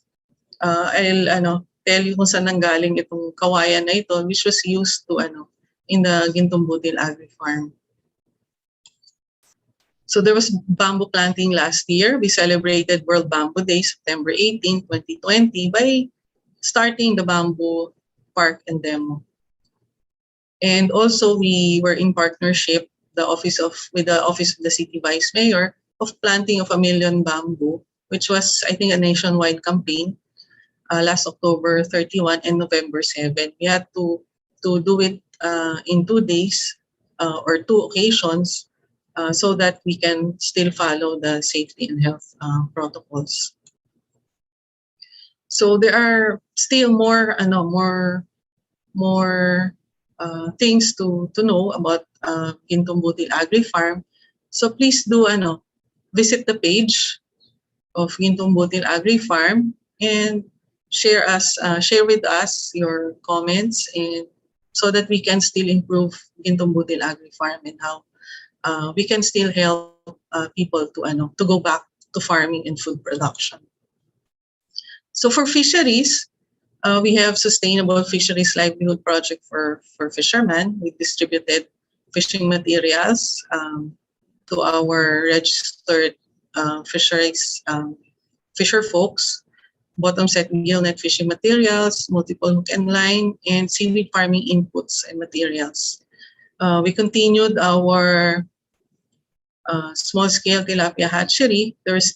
I'll tell you kung saan nanggaling itong kawayan na ito, which was used to in the Gintong Butil Agri Farm. So there was bamboo planting last year. We celebrated World Bamboo Day, September 18, 2020, by starting the bamboo park and demo. And also we were in partnership with the office of the City Vice Mayor of planting of 1 million bamboo, which was, I think, a nationwide campaign last October 31 and November 7. We had to do it in 2 days or 2 occasions so that we can still follow the safety and health protocols. So there are still more things to know about Gintong Butil Agri Farm. So please do visit the page of Gintong Butil Agri Farm and share with us your comments, and so that we can still improve Gintong Butil Agri Farm and how we can still help people to go back to farming and food production. So for fisheries, we have Sustainable Fisheries Livelihood Project for fishermen. We distributed fishing materials to our registered fisheries fisher folks. Bottom set gillnet fishing materials, multiple hook and line, and seaweed farming inputs and materials. We continued our small-scale tilapia hatchery. There's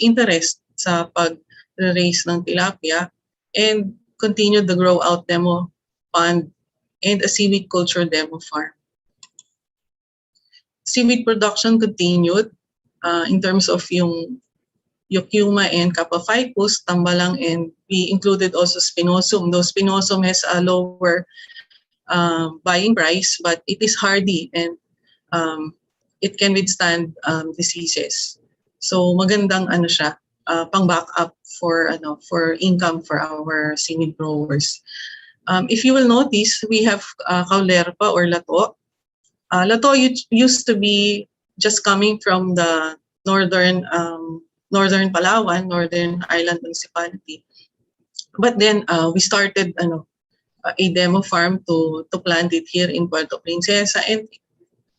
interest sa pag-raise ng tilapia, and continued the grow out demo pond and a seaweed culture demo farm. Seaweed production continued in terms of yung Yucuma and Capophycus, Tambalang, and we included also Spinosum. Though Spinosum has a lower buying price, but it is hardy and it can withstand diseases. So magandang siya, pang backup for income for our seaweed growers. If you will notice, we have Caulerpa or Lato. Lato used to be just coming from the northern Palawan, Northern Island Municipality. But then we started a demo farm to plant it here in Puerto Princesa, and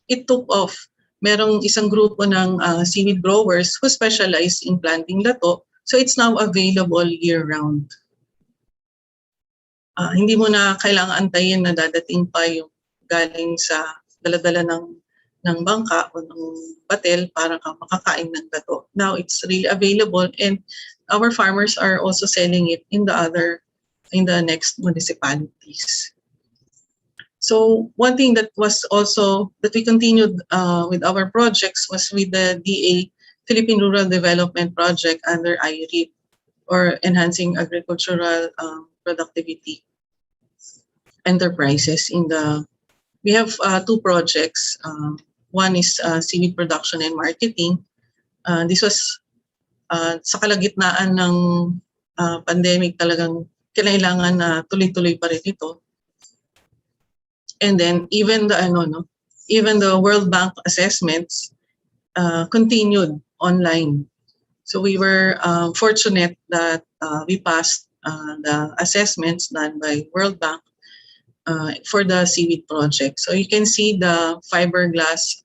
it took off. Merong isang grupo ng seaweed growers who specialize in planting lato, so it's now available year-round. Hindi mo na kailangan antayin na dadating pa yung galing sa dala-dala ng bangka o ng batel para ka makakain ng lato. Now it's really available, and our farmers are also selling it in the next municipalities. So one thing that was also that we continued with our projects was with the DA Philippine Rural Development Project under IRIP, or Enhancing Agricultural Productivity. enterprises in the. We have two projects. One is seaweed production and marketing. This was sa kalagitnaan ng pandemic, talagang kailangan na tuloy-tuloy pa rin ito. And then even the even the World Bank assessments continued online. So we were fortunate that we passed the assessments done by World Bank for the seaweed project. So you can see the fiberglass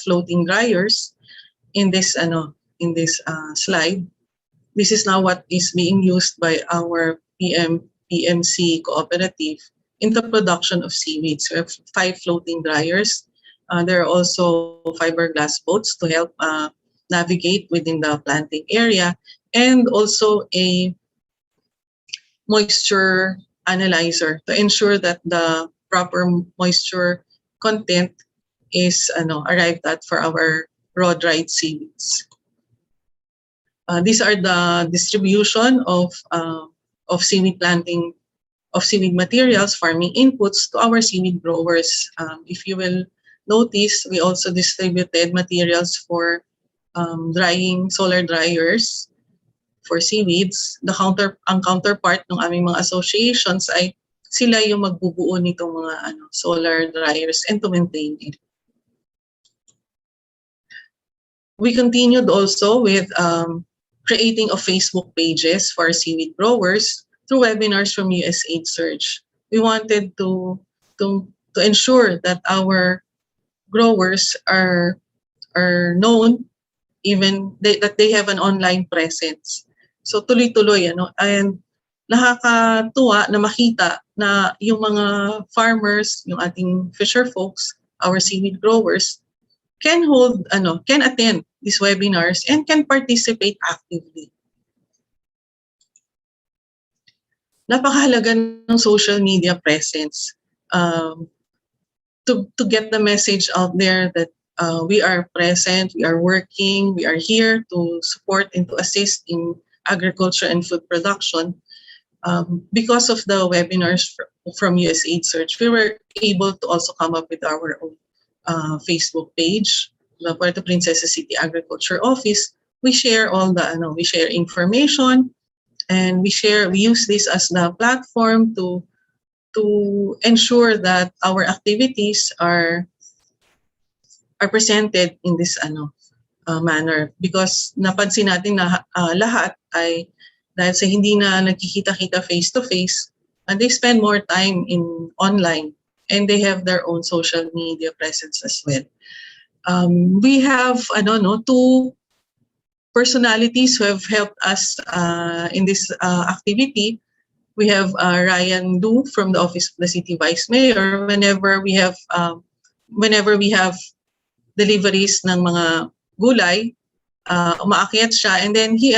floating dryers in this slide. This is now what is being used by our PMC cooperative in the production of seaweed. So we have 5 floating dryers. There are also fiberglass boats to help navigate within the planting area, and also a moisture analyzer to ensure that the proper moisture content is arrived at for our raw dried seaweeds. These are the distribution of seaweed planting, of seaweed materials, farming inputs to our seaweed growers. If you will notice, we also distributed materials for drying solar dryers for seaweeds. Ang counterpart ng aming mga associations ay sila yung magbubuo nitong mga solar dryers and to maintain it. We continued also with creating of Facebook pages for seaweed growers through webinars from USAID Surge. We wanted to ensure that our growers are known, even that they have an online presence. So tuloy-tuloy and nakakatuwa na makita na yung mga farmers, yung ating fisher folks, our seaweed growers can attend these webinars and can participate actively. Napakahalaga ng social media presence to get the message out there that we are present, we are working, we are here to support and to assist in agriculture and food production. Because of the webinars from USAID Search, we were able to also come up with our own Facebook page, the Puerto Princesa City Agriculture Office. We share all we share information, and we use this as the platform to ensure that our activities are presented in this manner, because napansin natin na lahat ay dahil sa hindi na nagkikita-kita face-to-face, and they spend more time in online, and they have their own social media presence as well. We have two personalities who have helped us in this activity. We have Ryan Du from the Office of the City Vice Mayor. Whenever we have deliveries ng mga gulay, umaakyat siya, and then he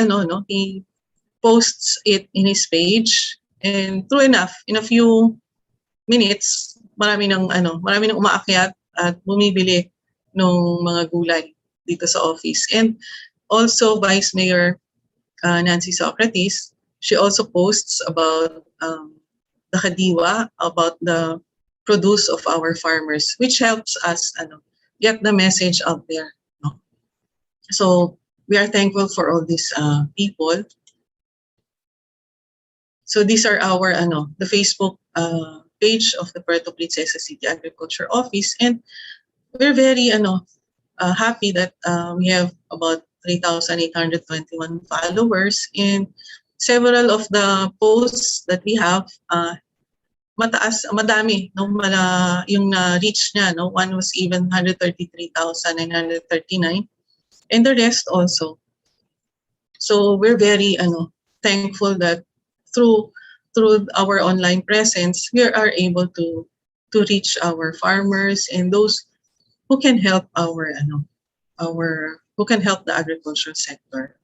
posts it in his page, and true enough, in a few minutes, marami nang umaakyat at bumibili ng mga gulay dito sa office. And also Vice Mayor Nancy Socrates, she also posts about the kadiwa, about the produce of our farmers, which helps us get the message out there. So we are thankful for all these people. So these are our the Facebook page of the Puerto Princesa City Agriculture Office, and we're very happy that we have about 3,821 followers, and several of the posts that we have madami yung na-reach niya, one was even 133,939, and the rest also. So we're very thankful that through our online presence, we are able to reach our farmers and those who can help who can help the agricultural sector.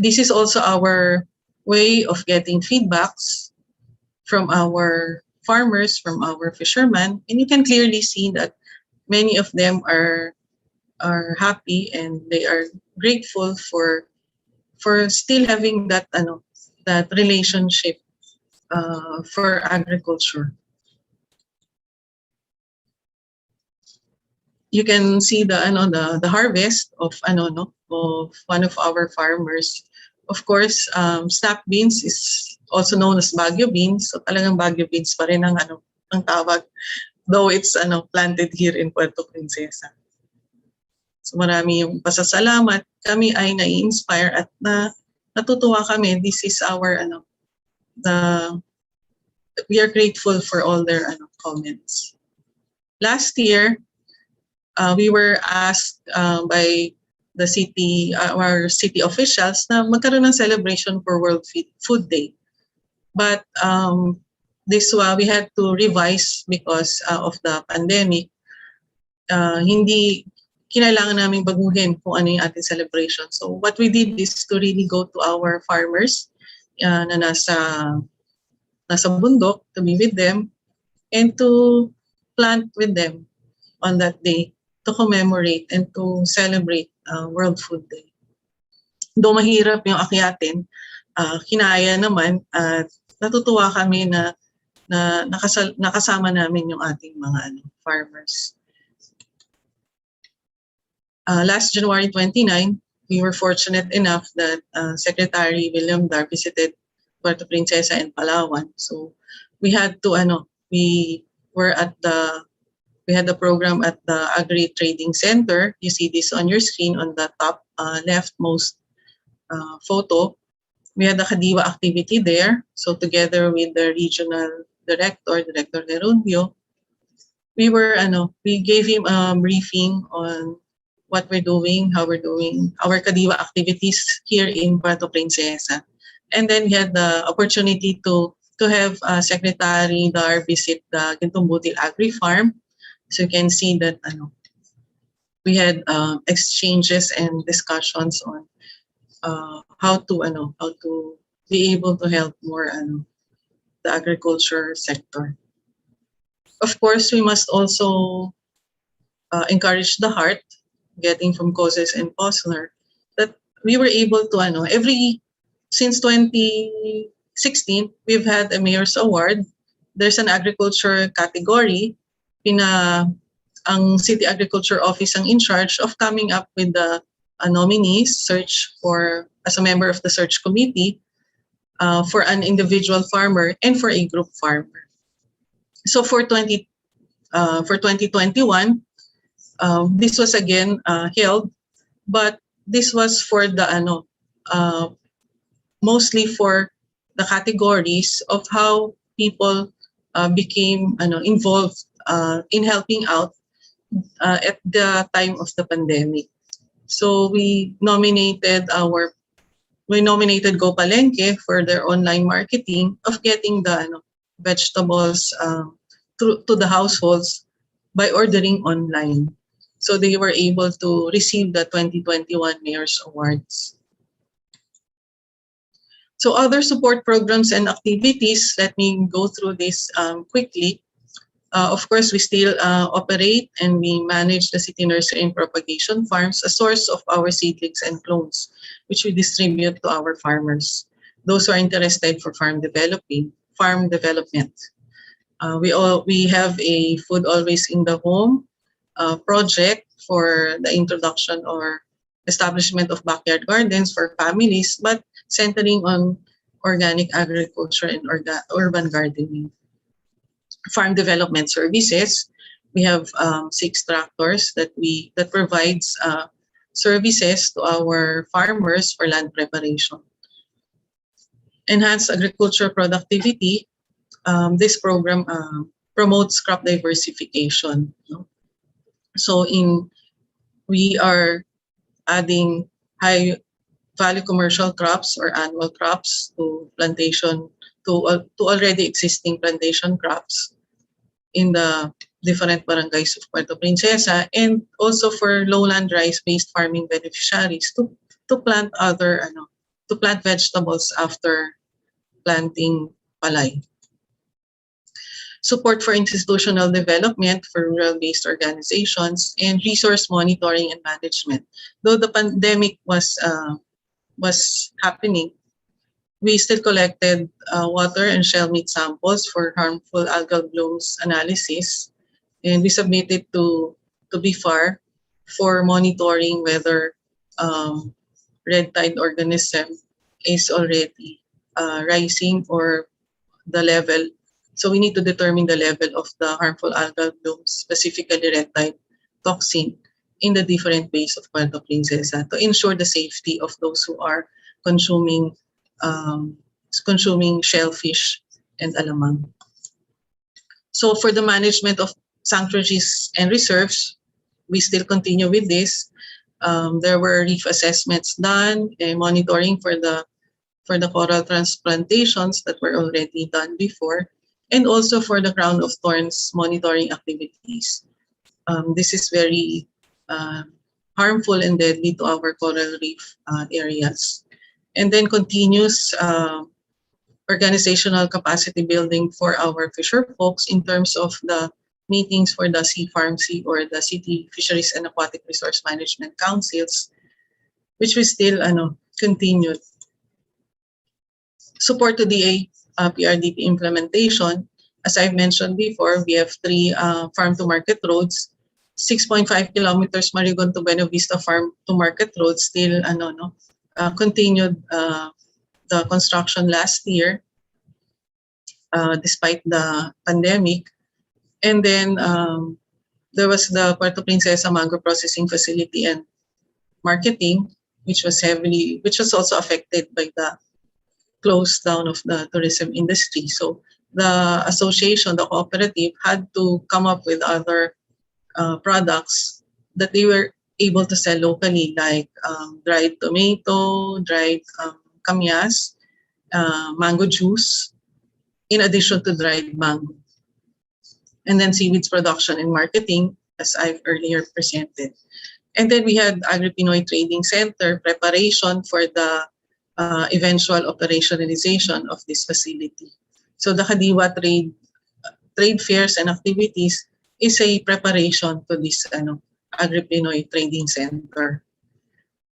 This is also our way of getting feedbacks from our farmers, from our fishermen, and you can clearly see that many of them are happy, and they are grateful for still having that that relationship for agriculture. You can see the harvest of of one of our farmers. Of course, snack beans is also known as Baguio beans. So talagang Baguio beans pa rin ang tawag, though it's planted here in Puerto Princesa. So marami yung pasasalamat. Kami ay nai-inspire at natutuwa kami. This is our we are grateful for all their comments. Last year, we were asked by the city, our city officials, na magkaroon ng celebration for World Food Day. But we had to revise because of the pandemic. Hindi kinailangan namin baguhin kung ano yung ating celebration. So what we did is to really go to our farmers na nasa bundok, to be with them and to plant with them on that day to commemorate and to celebrate World Food Day. Though mahirap yung akyatin, kinaya naman at natutuwa kami na nakasama namin yung ating mga farmers. Last January 29, we were fortunate enough that Secretary William Dar visited Puerto Princesa and Palawan. So we had to we had the program at the Agri Trading Center. You see this on your screen on the top leftmost photo. We had the Kadiwa activity there. So together with the regional director, Director Gerundio, we gave him a briefing on what we're doing, how we're doing our Kadiwa activities here in Puerto Princesa. And then we had the opportunity to have Secretary Dar visit the Gintumbutil Agri Farm. So you can see that we had exchanges and discussions on how to be able to help more the agriculture sector. Of course, we must also encourage the heart, getting from Causes and Posner, that we were able to since 2016 we've had a mayor's award. There's an agriculture category. Ang City Agriculture Office ang in charge of coming up with the nominees, search for as a member of the search committee for an individual farmer and for a group farmer. So for 2021, this was again held, but this was for the mostly for the categories of how people became involved in helping out at the time of the pandemic. So we nominated Go Palengke for their online marketing of getting the vegetables to the households by ordering online. So they were able to receive the 2021 Mayor's Awards. So other support programs and activities, let me go through this quickly. Of course, we still operate and we manage the City Nursery and Propagation Farms, a source of our seedlings and clones, which we distribute to our farmers, those who are interested for farm development. We have a Food Always in the Home project for the introduction or establishment of backyard gardens for families, but centering on organic agriculture and urban gardening. Farm development services, we have 6 tractors that provides services to our farmers for land preparation. Enhanced agriculture productivity, this program promotes crop diversification. So we are adding high value commercial crops or annual crops to plantation to already existing plantation crops in the different barangays of Puerto Princesa, and also for lowland rice-based farming beneficiaries to plant vegetables after planting palay. Support for institutional development for rural-based organizations, and resource monitoring and management. Though the pandemic was happening, we still collected water and shell meat samples for harmful algal blooms analysis, and we submitted to BIFAR for monitoring whether red tide organism is already rising or the level. So we need to determine the level of the harmful algal blooms, specifically red tide toxin, in the different bays of Puerto Princesa to ensure the safety of those who are consuming consuming shellfish and alamang. So for the management of sanctuaries and reserves, we still continue with this. There were reef assessments done and monitoring for the coral transplantations that were already done before, and also for the crown of thorns monitoring activities. This is very harmful and deadly to our coral reef areas. And then continuous organizational capacity building for our fisher folks in terms of the meetings for the Sea Pharmacy or the City Fisheries and Aquatic Resource Management Councils, which we still continued. Support to DA PRDP implementation. As I've mentioned before, we have 3 farm-to-market roads, 6.5 kilometers Marigon to Buena Vista farm-to-market roads still continued the construction last year despite the pandemic. And then there was the Puerto Princesa Mango Processing Facility and Marketing, which was also affected by the close down of the tourism industry. So the association, the cooperative, had to come up with other products that they were able to sell locally, like dried tomato, dried kamyas, mango juice, in addition to dried mango. And then seaweeds production and marketing, as I've earlier presented. And then we had Agri-Pinoy Trading Center preparation for the eventual operationalization of this facility. So the Kadiwa trade fairs and activities is a preparation to this Agri-Pinoy Trading Center.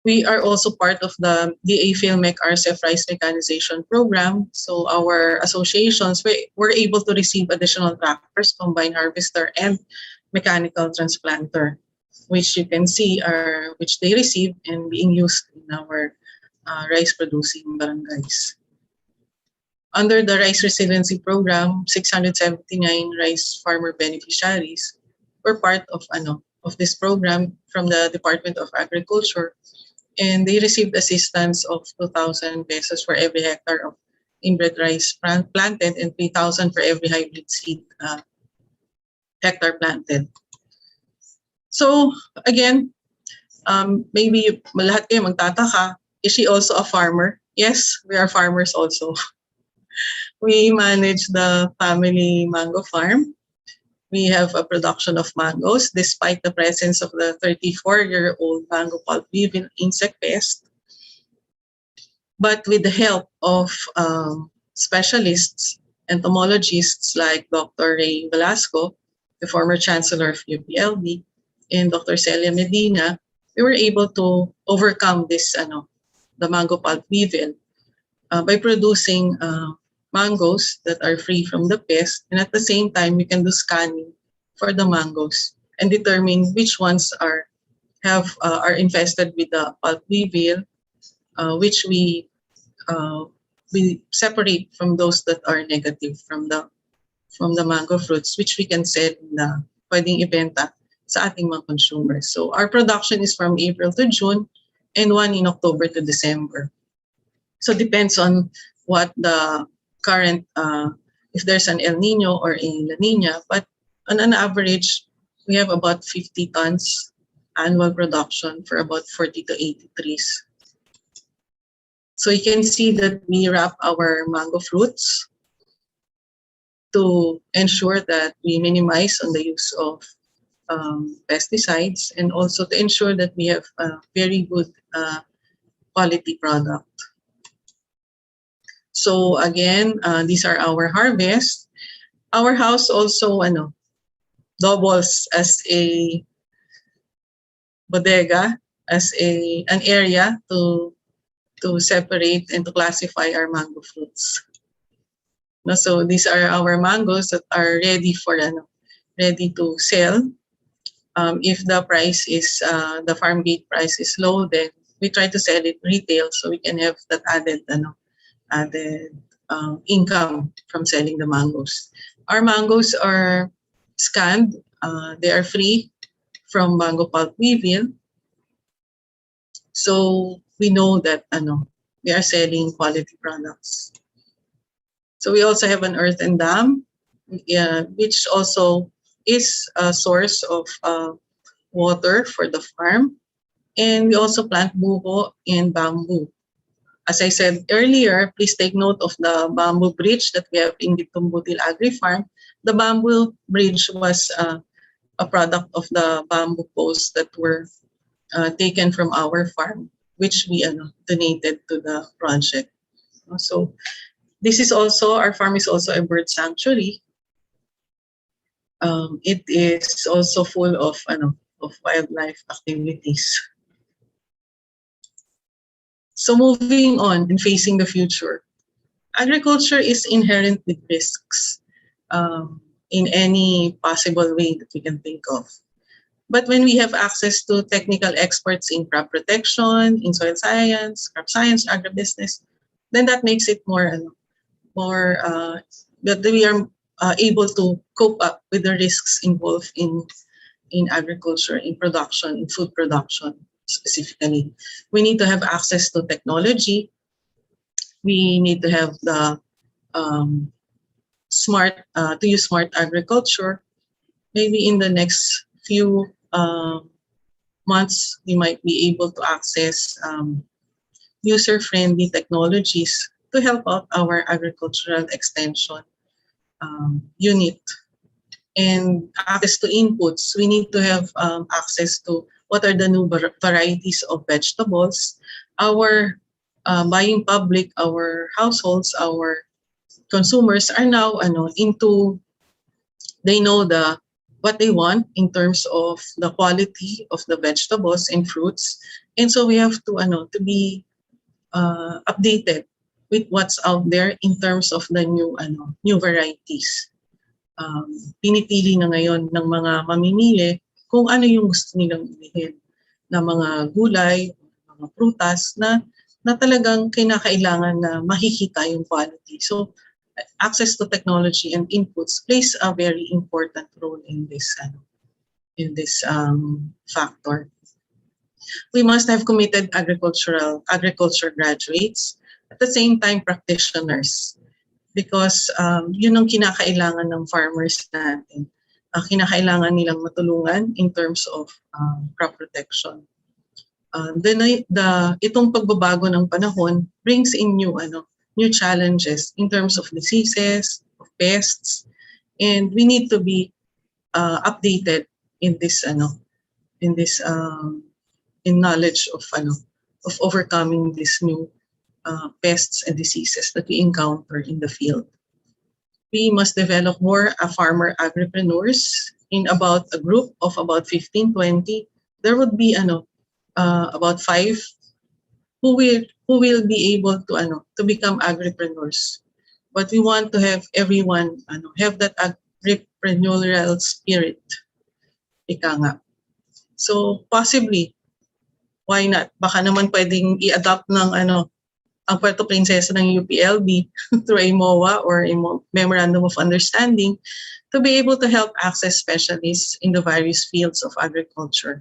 We are also part of the DA Philmec RCEF Rice Mechanization Program. So our associations were able to receive additional tractors, combine harvester, and mechanical transplanter, which you can see which they received and being used in our rice-producing barangays. Under the Rice Resiliency Program, 679 rice farmer beneficiaries were part of this program from the Department of Agriculture, and they received assistance of 2,000 pesos for every hectare of inbred rice planted and 3,000 for every hybrid seed hectare planted. So again, maybe lahat kayo magtataka, is she also a farmer? Yes, we are farmers also. We manage the family mango farm. We have a production of mangoes despite the presence of the 34-year-old mango pulp weevil insect pest. But with the help of specialists, entomologists like Dr. Ray Velasco, the former chancellor of UPLB, and Dr. Celia Medina, we were able to overcome this the mango pulp weevil by producing mangoes that are free from the pest, and at the same time we can do scanning for the mangoes and determine which ones are infested with the pulp weevil, which we separate from those that are negative from the mango fruits, which we can sell na pwedeng ibenta sa ating mga consumers. So our production is from April to June and one in October to December. So depends on what the current, if there's an El Nino or a La Nina, but on an average, we have about 50 tons annual production for about 40 to 80 trees. So you can see that we wrap our mango fruits to ensure that we minimize on the use of pesticides, and also to ensure that we have a very good quality product. So again, these are our harvests. Our house also doubles as a bodega, as an area to to separate and to classify our mango fruits. No, so these are our mangoes that are ready to sell. If the price is the farm gate price is low, then we try to sell it retail so we can have that added income from selling the mangoes. Our mangoes are scanned. They are free from mango pulp weevil. So we know that we are selling quality products. So we also have an earthen dam, which also is a source of water for the farm. And we also plant buho and bamboo. As I said earlier, please take note of the bamboo bridge that we have in the Tumbutil Agri Farm. The bamboo bridge was a product of the bamboo poles that were taken from our farm, which we donated to the project. So this is also, our farm is also a bird sanctuary. It is also full of wildlife activities. So moving on and facing the future, agriculture is inherent with risks in any possible way that we can think of. But when we have access to technical experts in crop protection, in soil science, crop science, agribusiness, then that makes it that we are able to cope up with the risks involved in agriculture, in production, in food production specifically. We need to have access to technology. We need to have the to use smart agriculture. Maybe in the next few months, we might be able to access user-friendly technologies to help out our agricultural extension unit. And access to inputs, we need to have access to what are the new varieties of vegetables. Our buying public, our households, our consumers are now they know what they want in terms of the quality of the vegetables and fruits, and so we have to be updated with what's out there in terms of the new varieties. Pinipili na ngayon ng mga mamimili kung ano yung gusto nilang bilhin na mga gulay, mga prutas na talagang kinakailangan na makikita yung quality. So access to technology and inputs plays a very important role in this factor. We must have committed agriculture graduates, at the same time practitioners, because yun ang kinakailangan ng farmers natin. Kinakailangan nilang matulungan in terms of crop protection. Itong pagbabago ng panahon brings in new challenges in terms of diseases, of pests, and we need to be updated in knowledge of overcoming these new pests and diseases that we encounter in the field. We must develop more farmer agripreneurs. In about a group of about 15-20, there would be about 5 who will be able to become agripreneurs. But we want to have everyone have that agripreneurial spirit. Ika nga. So possibly, why not? Baka naman pwedeng i-adopt ng ang Puerto Princesa ng UPLB through a MOA or a Memorandum of Understanding to be able to help access specialists in the various fields of agriculture.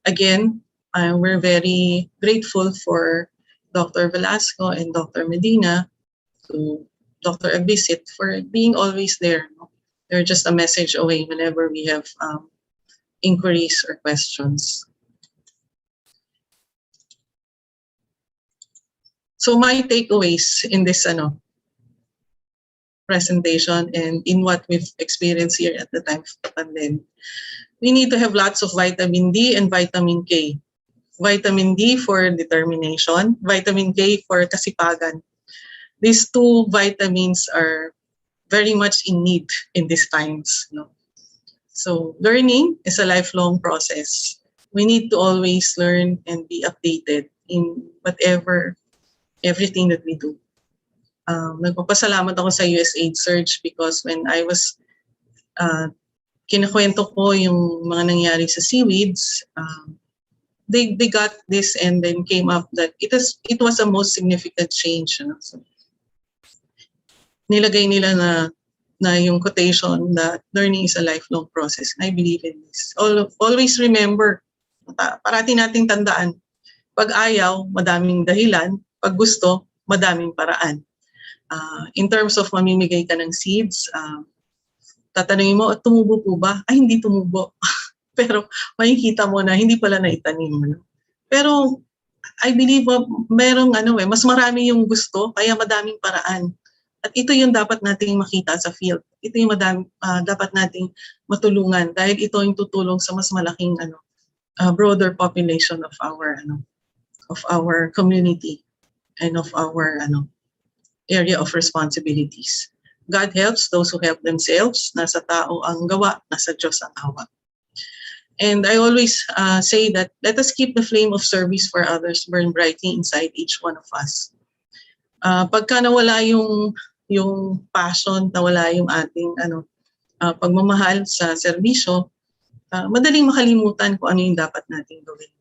Again, we're very grateful for Dr. Velasco and Dr. Medina, to Dr. Agbisit for being always there. They're just a message away whenever we have inquiries or questions. So my takeaways in this presentation and in what we've experienced here at the time of the pandemic, we need to have lots of vitamin D and vitamin K. Vitamin D for determination, vitamin K for kasipagan. These two vitamins are very much in need in these times. So learning is a lifelong process. We need to always learn and be updated in everything that we do. Nagpapasalamat ako sa USAID Surge because when I was kinakwento ko yung mga nangyari sa seaweeds, they got this and then came up that it was a most significant change. You know? So, nilagay nila na yung quotation that learning is a lifelong process. And I believe in this. Always remember, parati nating tandaan, pag ayaw, madaming dahilan. Pag gusto, madaming paraan. In terms of mamimigay ka ng seeds, tatanungin mo, tumubo po ba? Ay, hindi tumubo. Pero makikita mo na hindi pala naitanim. No? Pero I believe merong mas marami yung gusto, kaya madaming paraan. At ito yung dapat nating makita sa field. Ito yung dapat nating matulungan dahil ito yung tutulong sa mas malaking broader population of our community and of our area of responsibilities. God helps those who help themselves. Nasa tao ang gawa, nasa Diyos ang awa. And I always say that let us keep the flame of service for others burn brightly inside each one of us. Pagka nawala yung passion, nawala yung ating pagmamahal sa serbisyo, madaling makalimutan kung ano yung dapat nating gawin.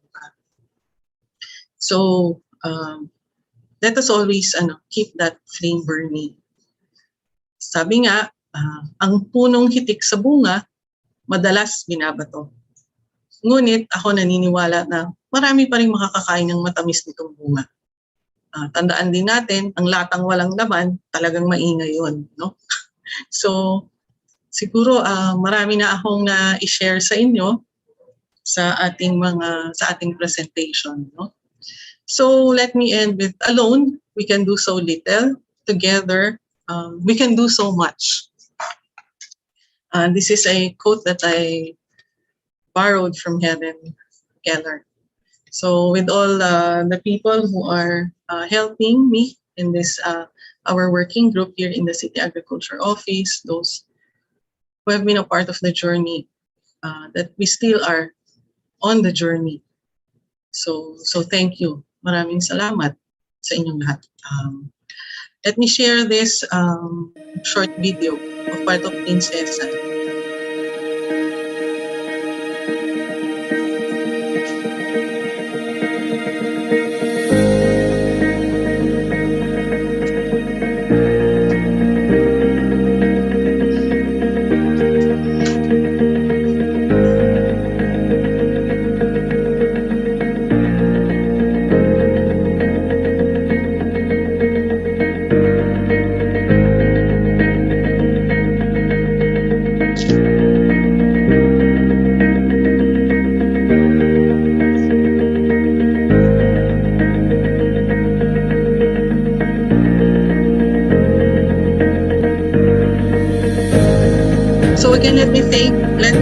So let us always keep that flame burning. Sabi nga, ang punong hitik sa bunga, madalas binabato. Ngunit ako naniniwala na marami pa rin makakakain ng matamis nitong bunga. Tandaan din natin, ang latang walang laman, talagang maingay yun. No? So, siguro marami na akong na-share sa inyo sa ating presentation. No? So, let me end with, alone, we can do so little. Together, we can do so much. This is a quote that I borrowed from Helen Keller. So with all the people who are helping me in this our working group here in the City Agriculture Office, those who have been a part of the journey, that we still are on the journey. So thank you. Maraming salamat sa inyong lahat. Let me share this short video of part of Princesa. So again, let me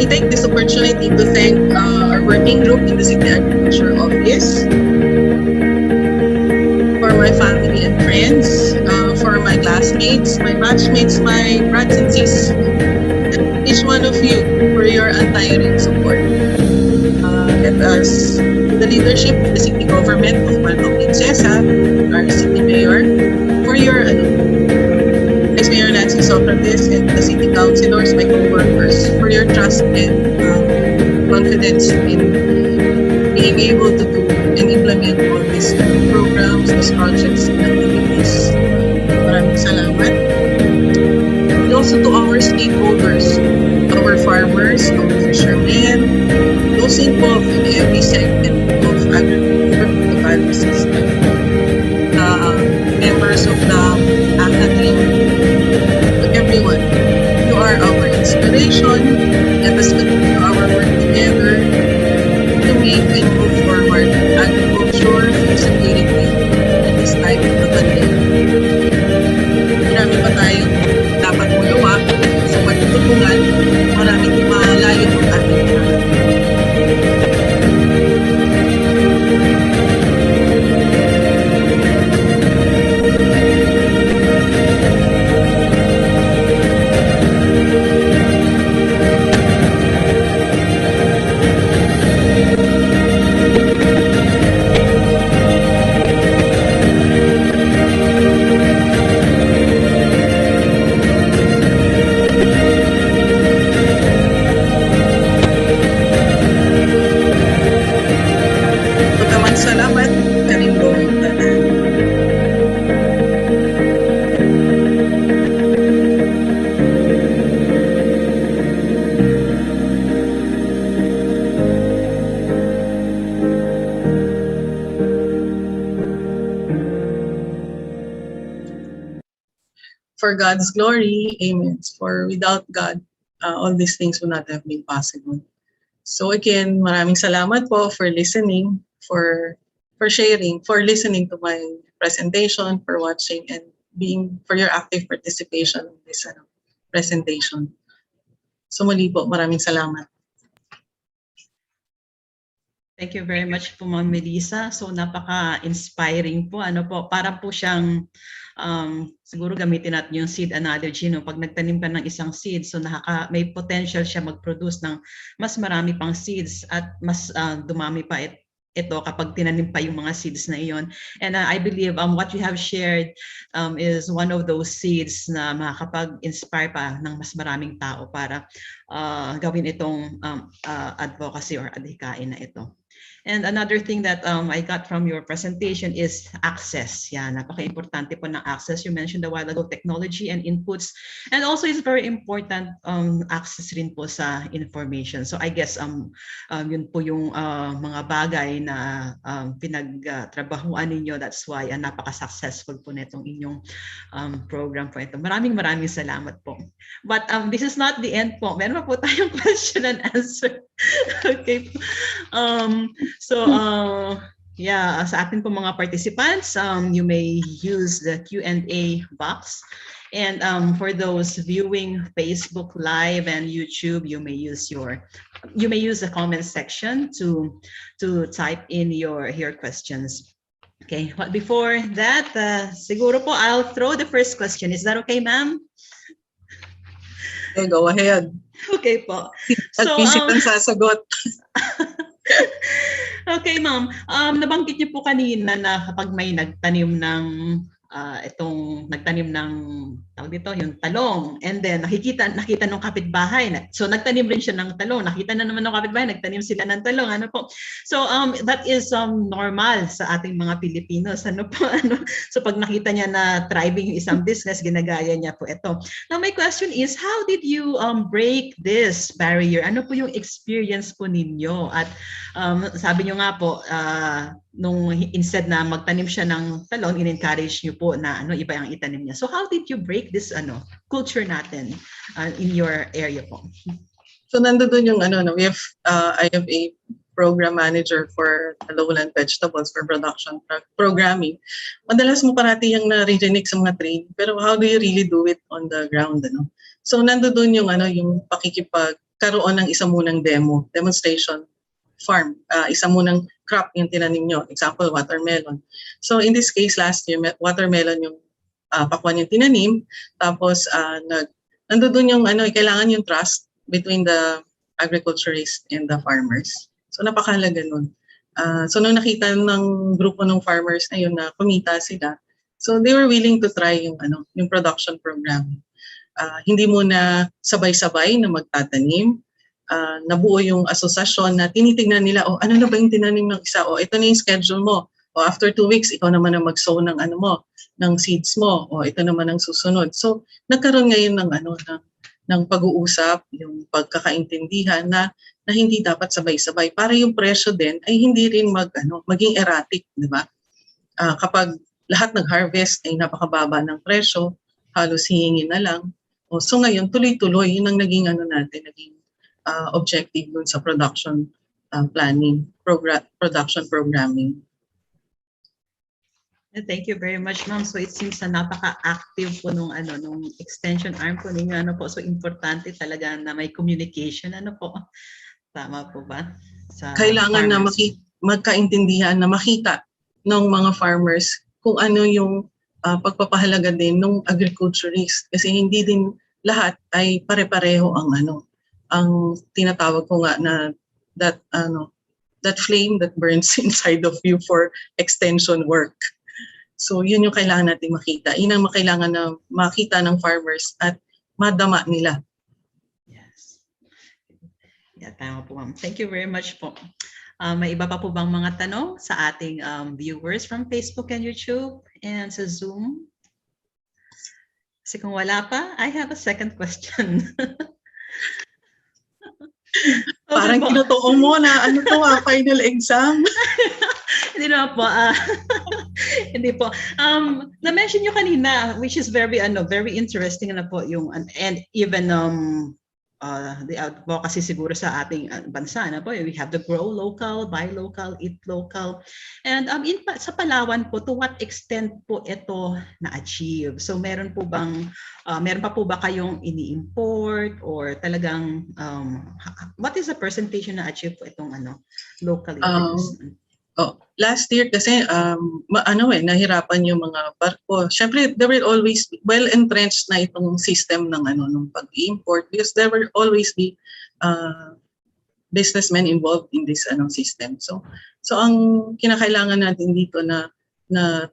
take this opportunity to thank our working group in the City Agriculture Office, for my family and friends, for my classmates, my batchmates, my brothers and sisters, each one of you for your untiring support. Let us, the leadership of the city government of Puerto Princesa, our city mayor, for your Mayor Nancy Socrates and the city councilors, my co-workers, for your trust and confidence in being able to do and implement all these programs, these projects, and activities. Maraming salamat. And also to our stakeholders, our farmers, our fishermen, those involved in every segment of agriculture, the value system, members of the academy, everyone. You are our inspiration. Let us continue our work together to make and move forward agriculture, food security in this time of the pandemic. Marami pa tayong dapat magawa. So pagtutulungan, marami malayo ang ating mga. for God's glory. Amen. For without God, all these things would not have been possible. So again, maraming salamat po for listening, for sharing, for listening to my presentation, for watching, and for your active participation in this presentation. So muli po, maraming salamat. Thank you very much po, Ma'am Melissa. So napaka-inspiring po. Ano po, para po siyang siguro gamitin natin yung seed analogy, no? Pag nagtanim ka ng isang seed, so may potential siya mag-produce ng mas marami pang seeds at mas dumami pa ito kapag tinanim pa yung mga seeds na iyon. And I believe what you have shared is one of those seeds na makakapag-inspire pa ng mas maraming tao para gawin itong advocacy or adhikain na ito. And another thing that I got from your presentation is access. Yeah, napaka-importante po ng access. You mentioned a while ago technology and inputs. And also it's very important access rin po sa information. So I guess yun po yung mga bagay na pinagtrabahuan ninyo. That's why napaka-successful po netong inyong program po ito. Maraming salamat po. But this is not the end po. Meron pa po tayong question and answer. Okay. Yeah, sa atin po mga participants, you may use the Q&A box. And for those viewing Facebook Live and YouTube, you may use the comment section to type in your questions. Okay, but before that, siguro po I'll throw the first question. Is that okay, ma'am? Okay, go ahead. Okay po. At visit ang sasagot. Okay, ma'am. Nabanggit niyo po kanina na kapag may nagtanim ng tawag dito, yung talong, and then nakita nung kapitbahay, so nagtanim rin siya ng talong, nakita na naman ng kapitbahay, nagtanim sila ng talong, ano po. So that is normal sa ating mga Pilipinos, ano po, ano. So pag nakita niya na thriving yung isang business, ginagaya niya po ito. Now my question is, how did you break this barrier? Ano po yung experience po ninyo? At sabi niyo nga po, nung instead na magtanim siya ng talong, in-encourage niyo po na iba ang itanim niya. So how did you break this culture natin in your area po? So nandoon yung I have a program manager for lowland vegetables for production programming. Madalas mo parati yung na-reject sa mga trade, pero how do you really do it on the ground, ano? So nandoon yung yung pakikipagkaroon ng isa munang demonstration farm, isa munang crop yung tinanim nyo, example watermelon. So in this case last year watermelon yung pakwan yung tinanim, tapos nandoon yung kailangan yung trust between the agriculturists and the farmers. So napakahalaga nun. So nung nakita ng grupo ng farmers na yun na kumita sila, so they were willing to try yung production program. Hindi muna sabay-sabay na magtatanim. Nabuo yung asosasyon na tinitingnan nila, ano na ba yung tinanim ng isa? Ito na yung schedule mo. After 2 weeks, ikaw naman ang mag-sow ng ng seeds mo. Ito naman ang susunod. So nagkaroon ngayon ng pag-uusap, yung pagkakaintindihan na hindi dapat sabay-sabay para yung presyo din ay hindi rin maging erratic, di ba? Kapag lahat nag-harvest ay napakababa ng presyo, halos hihingin na lang. So ngayon tuloy-tuloy yun ang naging naging objective dun sa production planning, production programming. Thank you very much, ma'am. So it seems na napaka-active po nung extension arm po ninyo. So importante talaga na may communication. Po? Tama po ba? Kailangan farmers na magkaintindihan, na makita ng mga farmers kung ano yung pagpapahalaga din ng agriculturist. Kasi hindi din lahat ay pare-pareho ang tinatawag ko nga na that flame that burns inside of you for extension work. So yun yung kailangan natin makita. Yun ang kailangan na makita ng farmers at madama nila. Yes. Yeah, tama po, ma'am. Thank you very much po. May iba pa po bang mga tanong sa ating viewers from Facebook and YouTube and sa Zoom? Kasi kung wala pa, I have a second question. Parang po. tinutuo mo na ano to final exam. Hindi naman po. Hindi po. Na-mention nyo kanina, which is very interesting na po yung, and even the advocacy siguro sa ating bansa na po, we have the grow local, buy local, eat local. And sa Palawan po, to what extent po ito na-achieve? So meron pa po ba kayong ini-import or talagang what is the percentage na achieve po itong locally produced? Last year kasi nahirapan yung mga barko. Syempre there will always be well entrenched na itong system ng ng pag-import because there will always be businessmen involved in this system. So ang kinakailangan natin dito na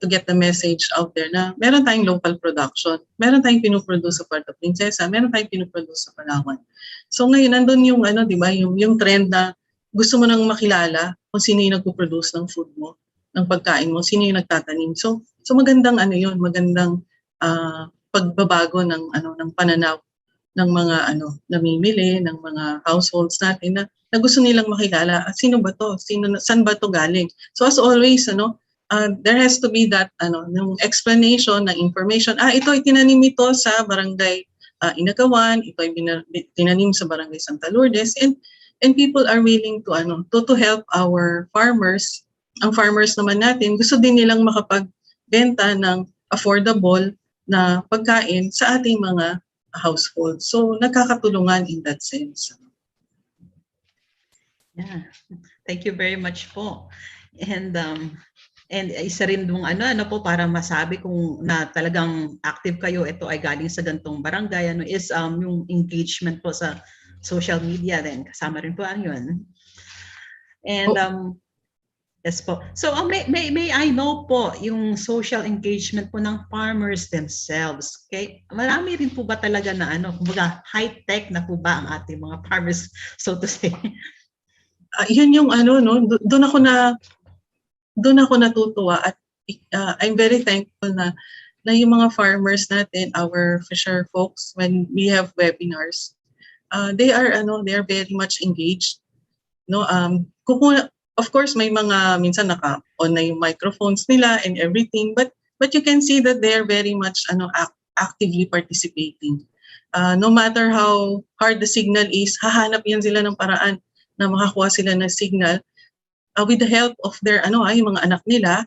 to get the message out there na meron tayong local production, meron tayong pinoproduce sa Puerto Princesa, meron tayong pinoproduce sa Palawan. So ngayon nandun yung di ba, yung trend na gusto mo nang makilala kung sino yung nagpo-produce ng food mo, ng pagkain mo, sino yung nagtatanim. So magandang magandang pagbabago ng pananaw ng mga namimili, ng mga households natin na gusto nilang makilala at sino ba to? Saan ba to galing? So as always, there has to be that ng explanation, na information. Ito ay tinanim ito sa barangay Inagawan, ito ay tinanim sa barangay Santa Lourdes, and people are willing to help our farmers. Ang farmers naman natin, gusto din nilang makapagbenta ng affordable na pagkain sa ating mga households. So nagkakatulungan in that sense. Yeah. Thank you very much po. And isa rin dong po para masabi kung na talagang active kayo, ito ay galing sa gantong barangay, is yung engagement po sa social media din. Kasama rin po yun. And yes po. So may I know po yung social engagement po ng farmers themselves. Okay? Marami rin po ba talaga na kumbaga high-tech na po ba ang ating mga farmers, so to say? Yun yung doon ako natutuwa at I'm very thankful na yung mga farmers natin, our fisher folks, when we have webinars, they are very much engaged. Of course may mga minsan naka-on na yung microphones nila and everything, but you can see that they are very much actively participating. No matter how hard the signal is, hahanap yan sila ng paraan na makakuha sila ng signal. With the help of their yung mga anak nila,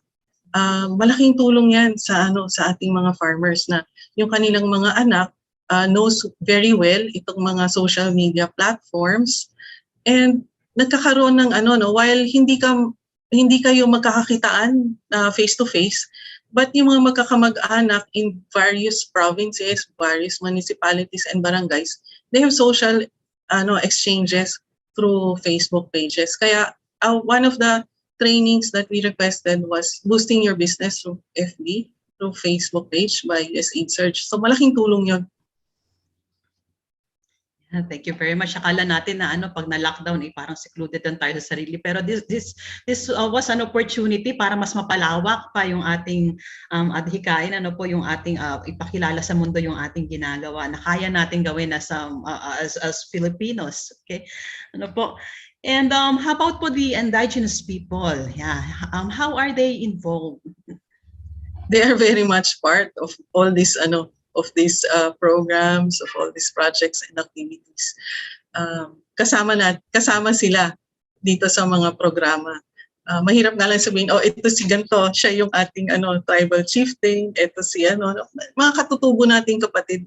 malaking tulong yan sa ating mga farmers na yung kanilang mga anak knows very well itong mga social media platforms, and nagkakaroon ng while hindi kayo magkakakitaan face to face, but yung mga magkakamag-anak in various provinces, various municipalities and barangays, they have social exchanges through Facebook pages. Kaya one of the trainings that we requested was boosting your business through FB, through Facebook page by USAID Search. So malaking tulong yun. Thank you very much. Akala natin na pag na-lockdown parang secluded lang tayo sa sarili. Pero this was an opportunity para mas mapalawak pa yung ating adhikain, yung ating ipakilala sa mundo yung ating ginagawa na kaya natin gawin as Filipinos. Okay? And how about po the indigenous people? Yeah. How are they involved? They are very much part of all this of these programs, of all these projects and activities. Kasama sila dito sa mga programa. Mahirap nga lang sabihin, ito si ganito, siya yung ating tribal chieftain, ito si mga katutubo nating kapatid,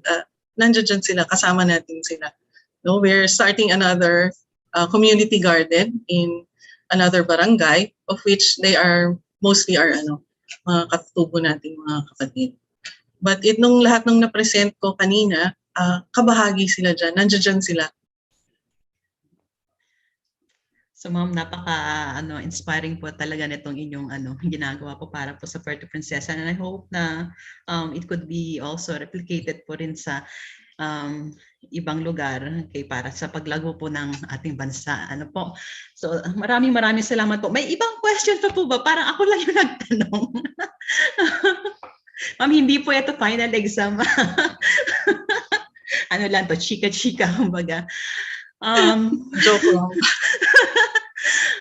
nandiyan sila, kasama natin sila. We're starting another community garden in another barangay, of which they are mostly mga katutubo nating mga kapatid. But nung lahat ng na-present ko kanina, kabahagi sila dyan, nandiyan sila. So ma'am, inspiring po talaga nitong inyong ginagawa po para po sa Puerto Princesa, and I hope na it could be also replicated po rin sa ibang lugar para sa paglago po ng ating bansa. So maraming salamat po. May ibang question pa po ba? Parang ako lang yung nagtanong. Ma'am, hindi po ito final exam. Lang to, chika-chika, kumbaga. Joke lang.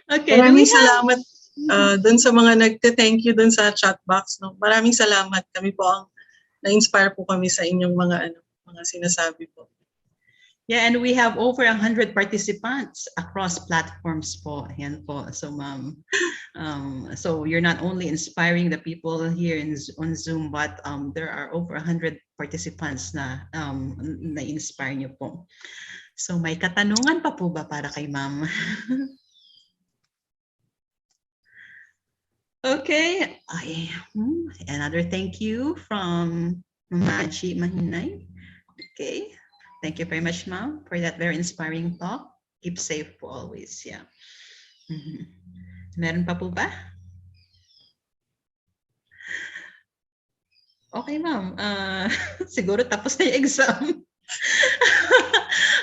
Okay, do Maraming we have... salamat dun sa mga nagte-thank you dun sa chat box. No? Maraming salamat. Kami po ang na-inspire po kami sa inyong mga sinasabi po. Yeah, and we have over 100 participants across platforms po. Ayan po. So, ma'am, so you're not only inspiring the people here on Zoom, but there are over 100 participants na na-inspire niyo po. So, may katanungan pa po ba para kay ma'am? Okay. Another thank you from Aggie Mahinay. Okay. Thank you very much, ma'am, for that very inspiring talk. Keep safe po always. Yeah. Meron pa po ba? Okay, ma'am. Siguro tapos na yung exam.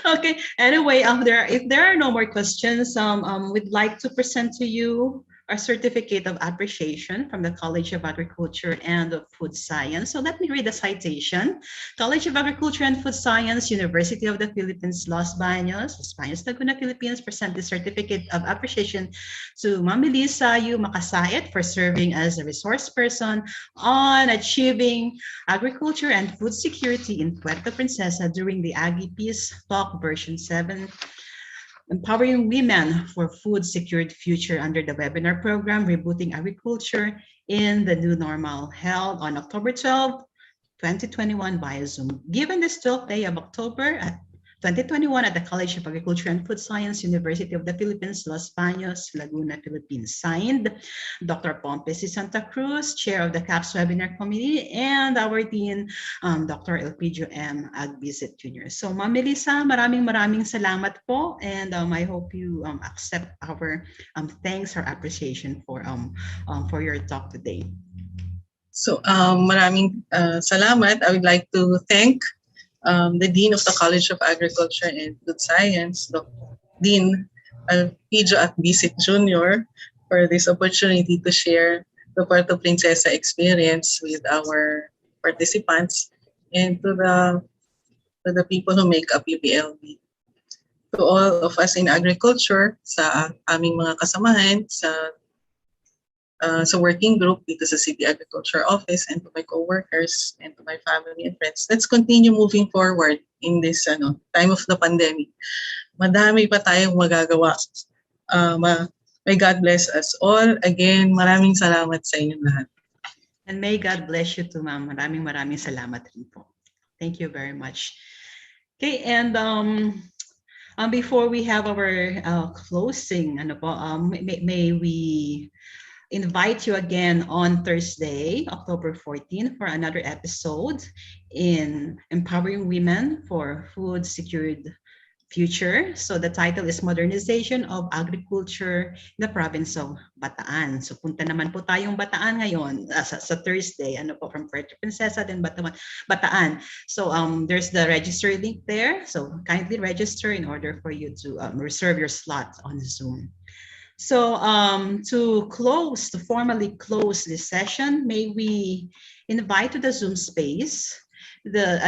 Okay. Anyway, if there are no more questions, we'd like to present to you our certificate of appreciation from the College of Agriculture and Food Science. So let me read the citation. College of Agriculture and Food Science, University of the Philippines, Los Baños, Laguna, Philippines, present the certificate of appreciation to Ma'am Melissa U. Makasait for serving as a resource person on achieving agriculture and food security in Puerto Princesa during the Aggie Peace Talk version 7. Empowering Women for Food Secured Future under the webinar program, Rebooting Agriculture in the New Normal, held on October 12, 2021 via Zoom. Given this 12th day of October 2021 at the College of Agriculture and Food Science, University of the Philippines, Los Baños, Laguna, Philippines. Signed, Dr. Pompey C. Santa Cruz, Chair of the CAPS Webinar Committee, and our Dean, Dr. Elpidio M. Agbisit Jr. So, Ma'am Melissa, maraming salamat po, and I hope you accept our thanks or appreciation for your talk today. So, maraming salamat. I would like to thank the Dean of the College of Agriculture and Food Science, Dean Elpidio Agbisit Jr., for this opportunity to share the Puerto Princesa experience with our participants and to the people who make up UPLB. To all of us in agriculture, sa aming mga kasamahan, sa working group dito sa City Agriculture Office, and to my co-workers and to my family and friends, let's continue moving forward in this time of the pandemic. Madami pa tayong magagawa. May God bless us all. Again, maraming salamat sa inyong lahat. And may God bless you too, ma'am. Maraming salamat rin po. Thank you very much. Okay, and before we have our closing, may we invite you again on Thursday, October 14, for another episode in Empowering Women for Food Secured Future. So the title is Modernization of Agriculture in the Province of Bataan. So punta naman po tayong Bataan ngayon sa Thursday, from Puerto Princesa, then Bataan. So there's the register link there. So kindly register in order for you to reserve your slot on Zoom. So to formally close this session, may we invite to the Zoom space the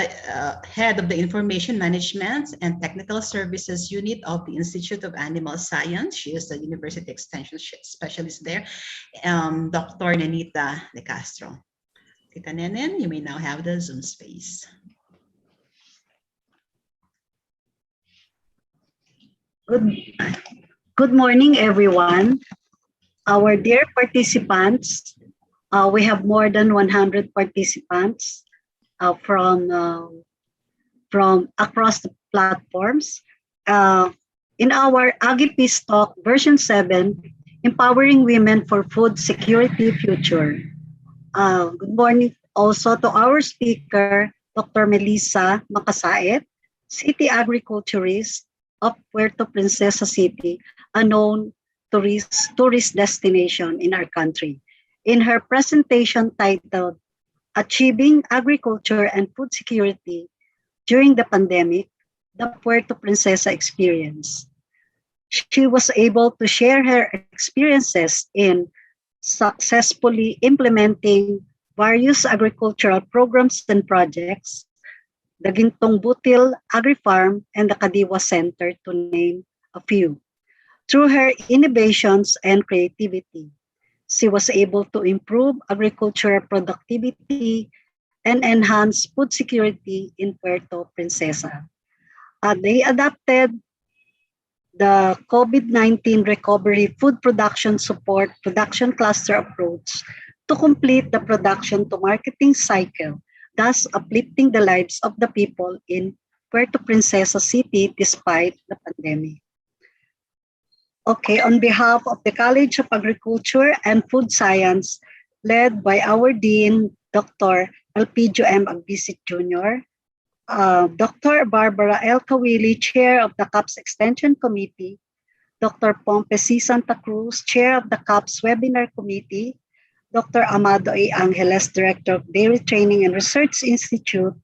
head of the Information Management and Technical Services Unit of the Institute of Animal Science. She is the University Extension Specialist there, Dr. Nenita De Castro. Tita Nenen, you may now have the Zoom space. Good morning, everyone. Our dear participants, we have more than 100 participants from across the platforms. In our Aggie Peace Talk version 7, Empowering Women for Food Security Future. Good morning also to our speaker, Dr. Melissa Makasait, City Agriculturist of Puerto Princesa City, a known tourist destination in our country. In her presentation titled Achieving Agriculture and Food Security During the Pandemic, the Puerto Princesa Experience, she was able to share her experiences in successfully implementing various agricultural programs and projects the Gintong Butil Agri-Farm, and the Kadiwa Center, to name a few. Through her innovations and creativity, she was able to improve agricultural productivity and enhance food security in Puerto Princesa. They adopted the COVID-19 recovery food production support production cluster approach to complete the production to marketing cycle, thus uplifting the lives of the people in Puerto Princesa City despite the pandemic. Okay, on behalf of the College of Agriculture and Food Science, led by our Dean, Dr. Elpidio M. Agbisit Jr., Dr. Barbara L. Kawili, Chair of the CAPS Extension Committee, Dr. Pompe C. Santa Cruz, Chair of the CAPS Webinar Committee, Dr. Amado A. Angeles, Director of Dairy Training and Research Institute,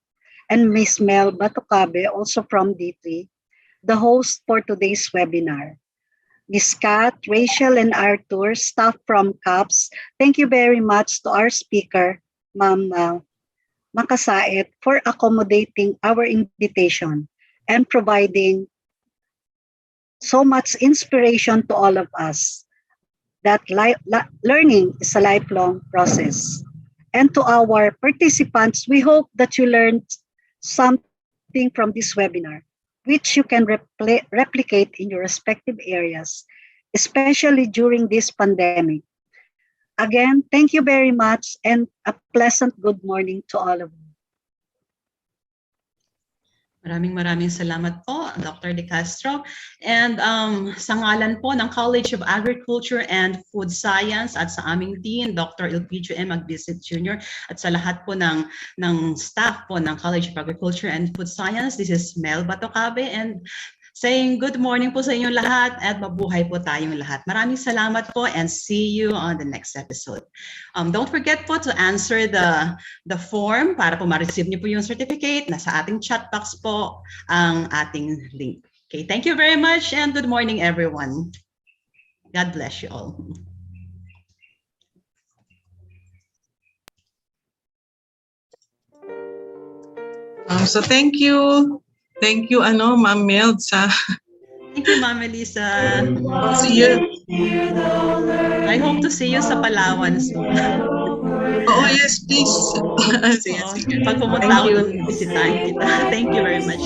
and Ms. Mel Batucabe, also from D3, the host for today's webinar. Ms. Kat, Rachel, and Arthur, staff from CAPS, thank you very much to our speaker, Ma'am Makasait, for accommodating our invitation and providing so much inspiration to all of us that learning is a lifelong process. And to our participants, we hope that you learned something from this webinar, which you can replicate in your respective areas, especially during this pandemic. Again, thank you very much and a pleasant good morning to all of you. Maraming salamat po, Dr. De Castro. And sa ngalan po ng College of Agriculture and Food Science at sa aming Dean, Dr. Elpidio M. Agbisit Jr. at sa lahat po ng staff po ng College of Agriculture and Food Science, this is Mel Batocabe and saying good morning po sa inyong lahat at mabuhay po tayong lahat. Maraming salamat po and see you on the next episode. Don't forget po to answer the form para po ma-receive niyo po yung certificate. Nasa ating chat box po ang ating link. Okay, thank you very much and good morning everyone. God bless you all. So thank you. Thank you, Ma'am Mel, sa... Thank you, Ma'am Elisa. See you. I hope to see you sa Palawan soon. Oh, yes, please. Sige. Pag pumunta ako doon, bisitahin kita. Thank you very much.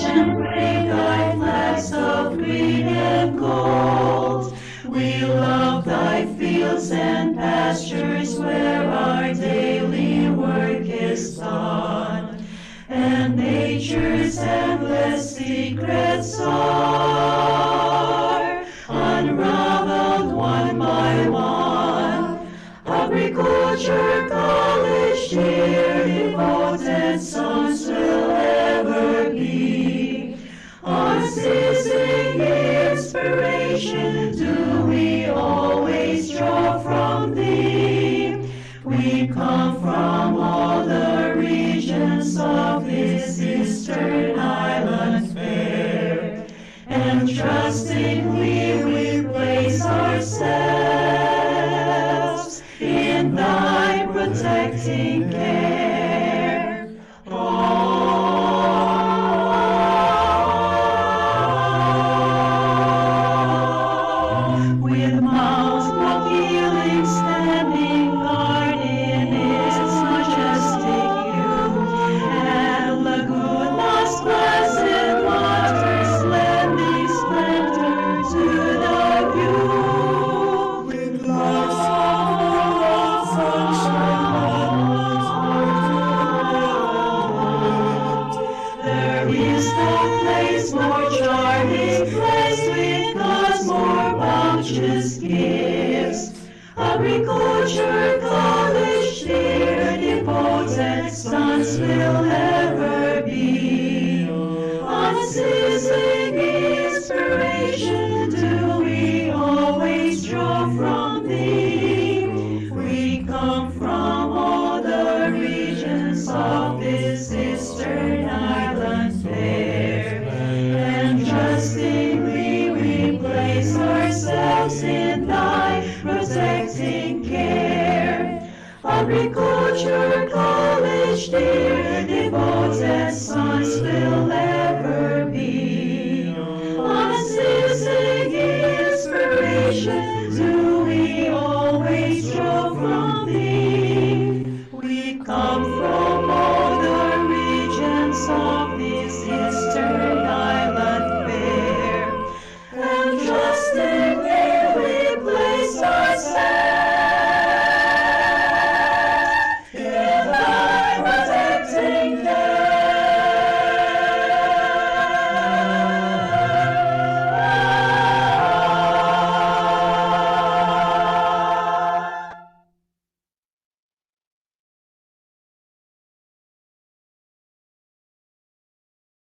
We love thy fields and pastures where our daily work is done. And nature's endless secrets are unraveled one by one. Agriculture college dear, devoted sons will ever be. Unceasing inspiration do we always draw from thee. We come from all the regions of this eastern island fair, and trustingly we place ourselves in thy protecting care. With mouths appealing, standing guard in its majestic hue, and lagunas placid waters lending splendor to the view. With clouds of sunshine, there is no place more charming, blessed with God's more bounteous gifts. Agriculture college dear, devoted sons will ever be. Unceasing inspiration do we always draw from thee. We come from all the regions of this eastern island fair, and trustingly we place ourselves in thy protecting care. Agriculture college dear,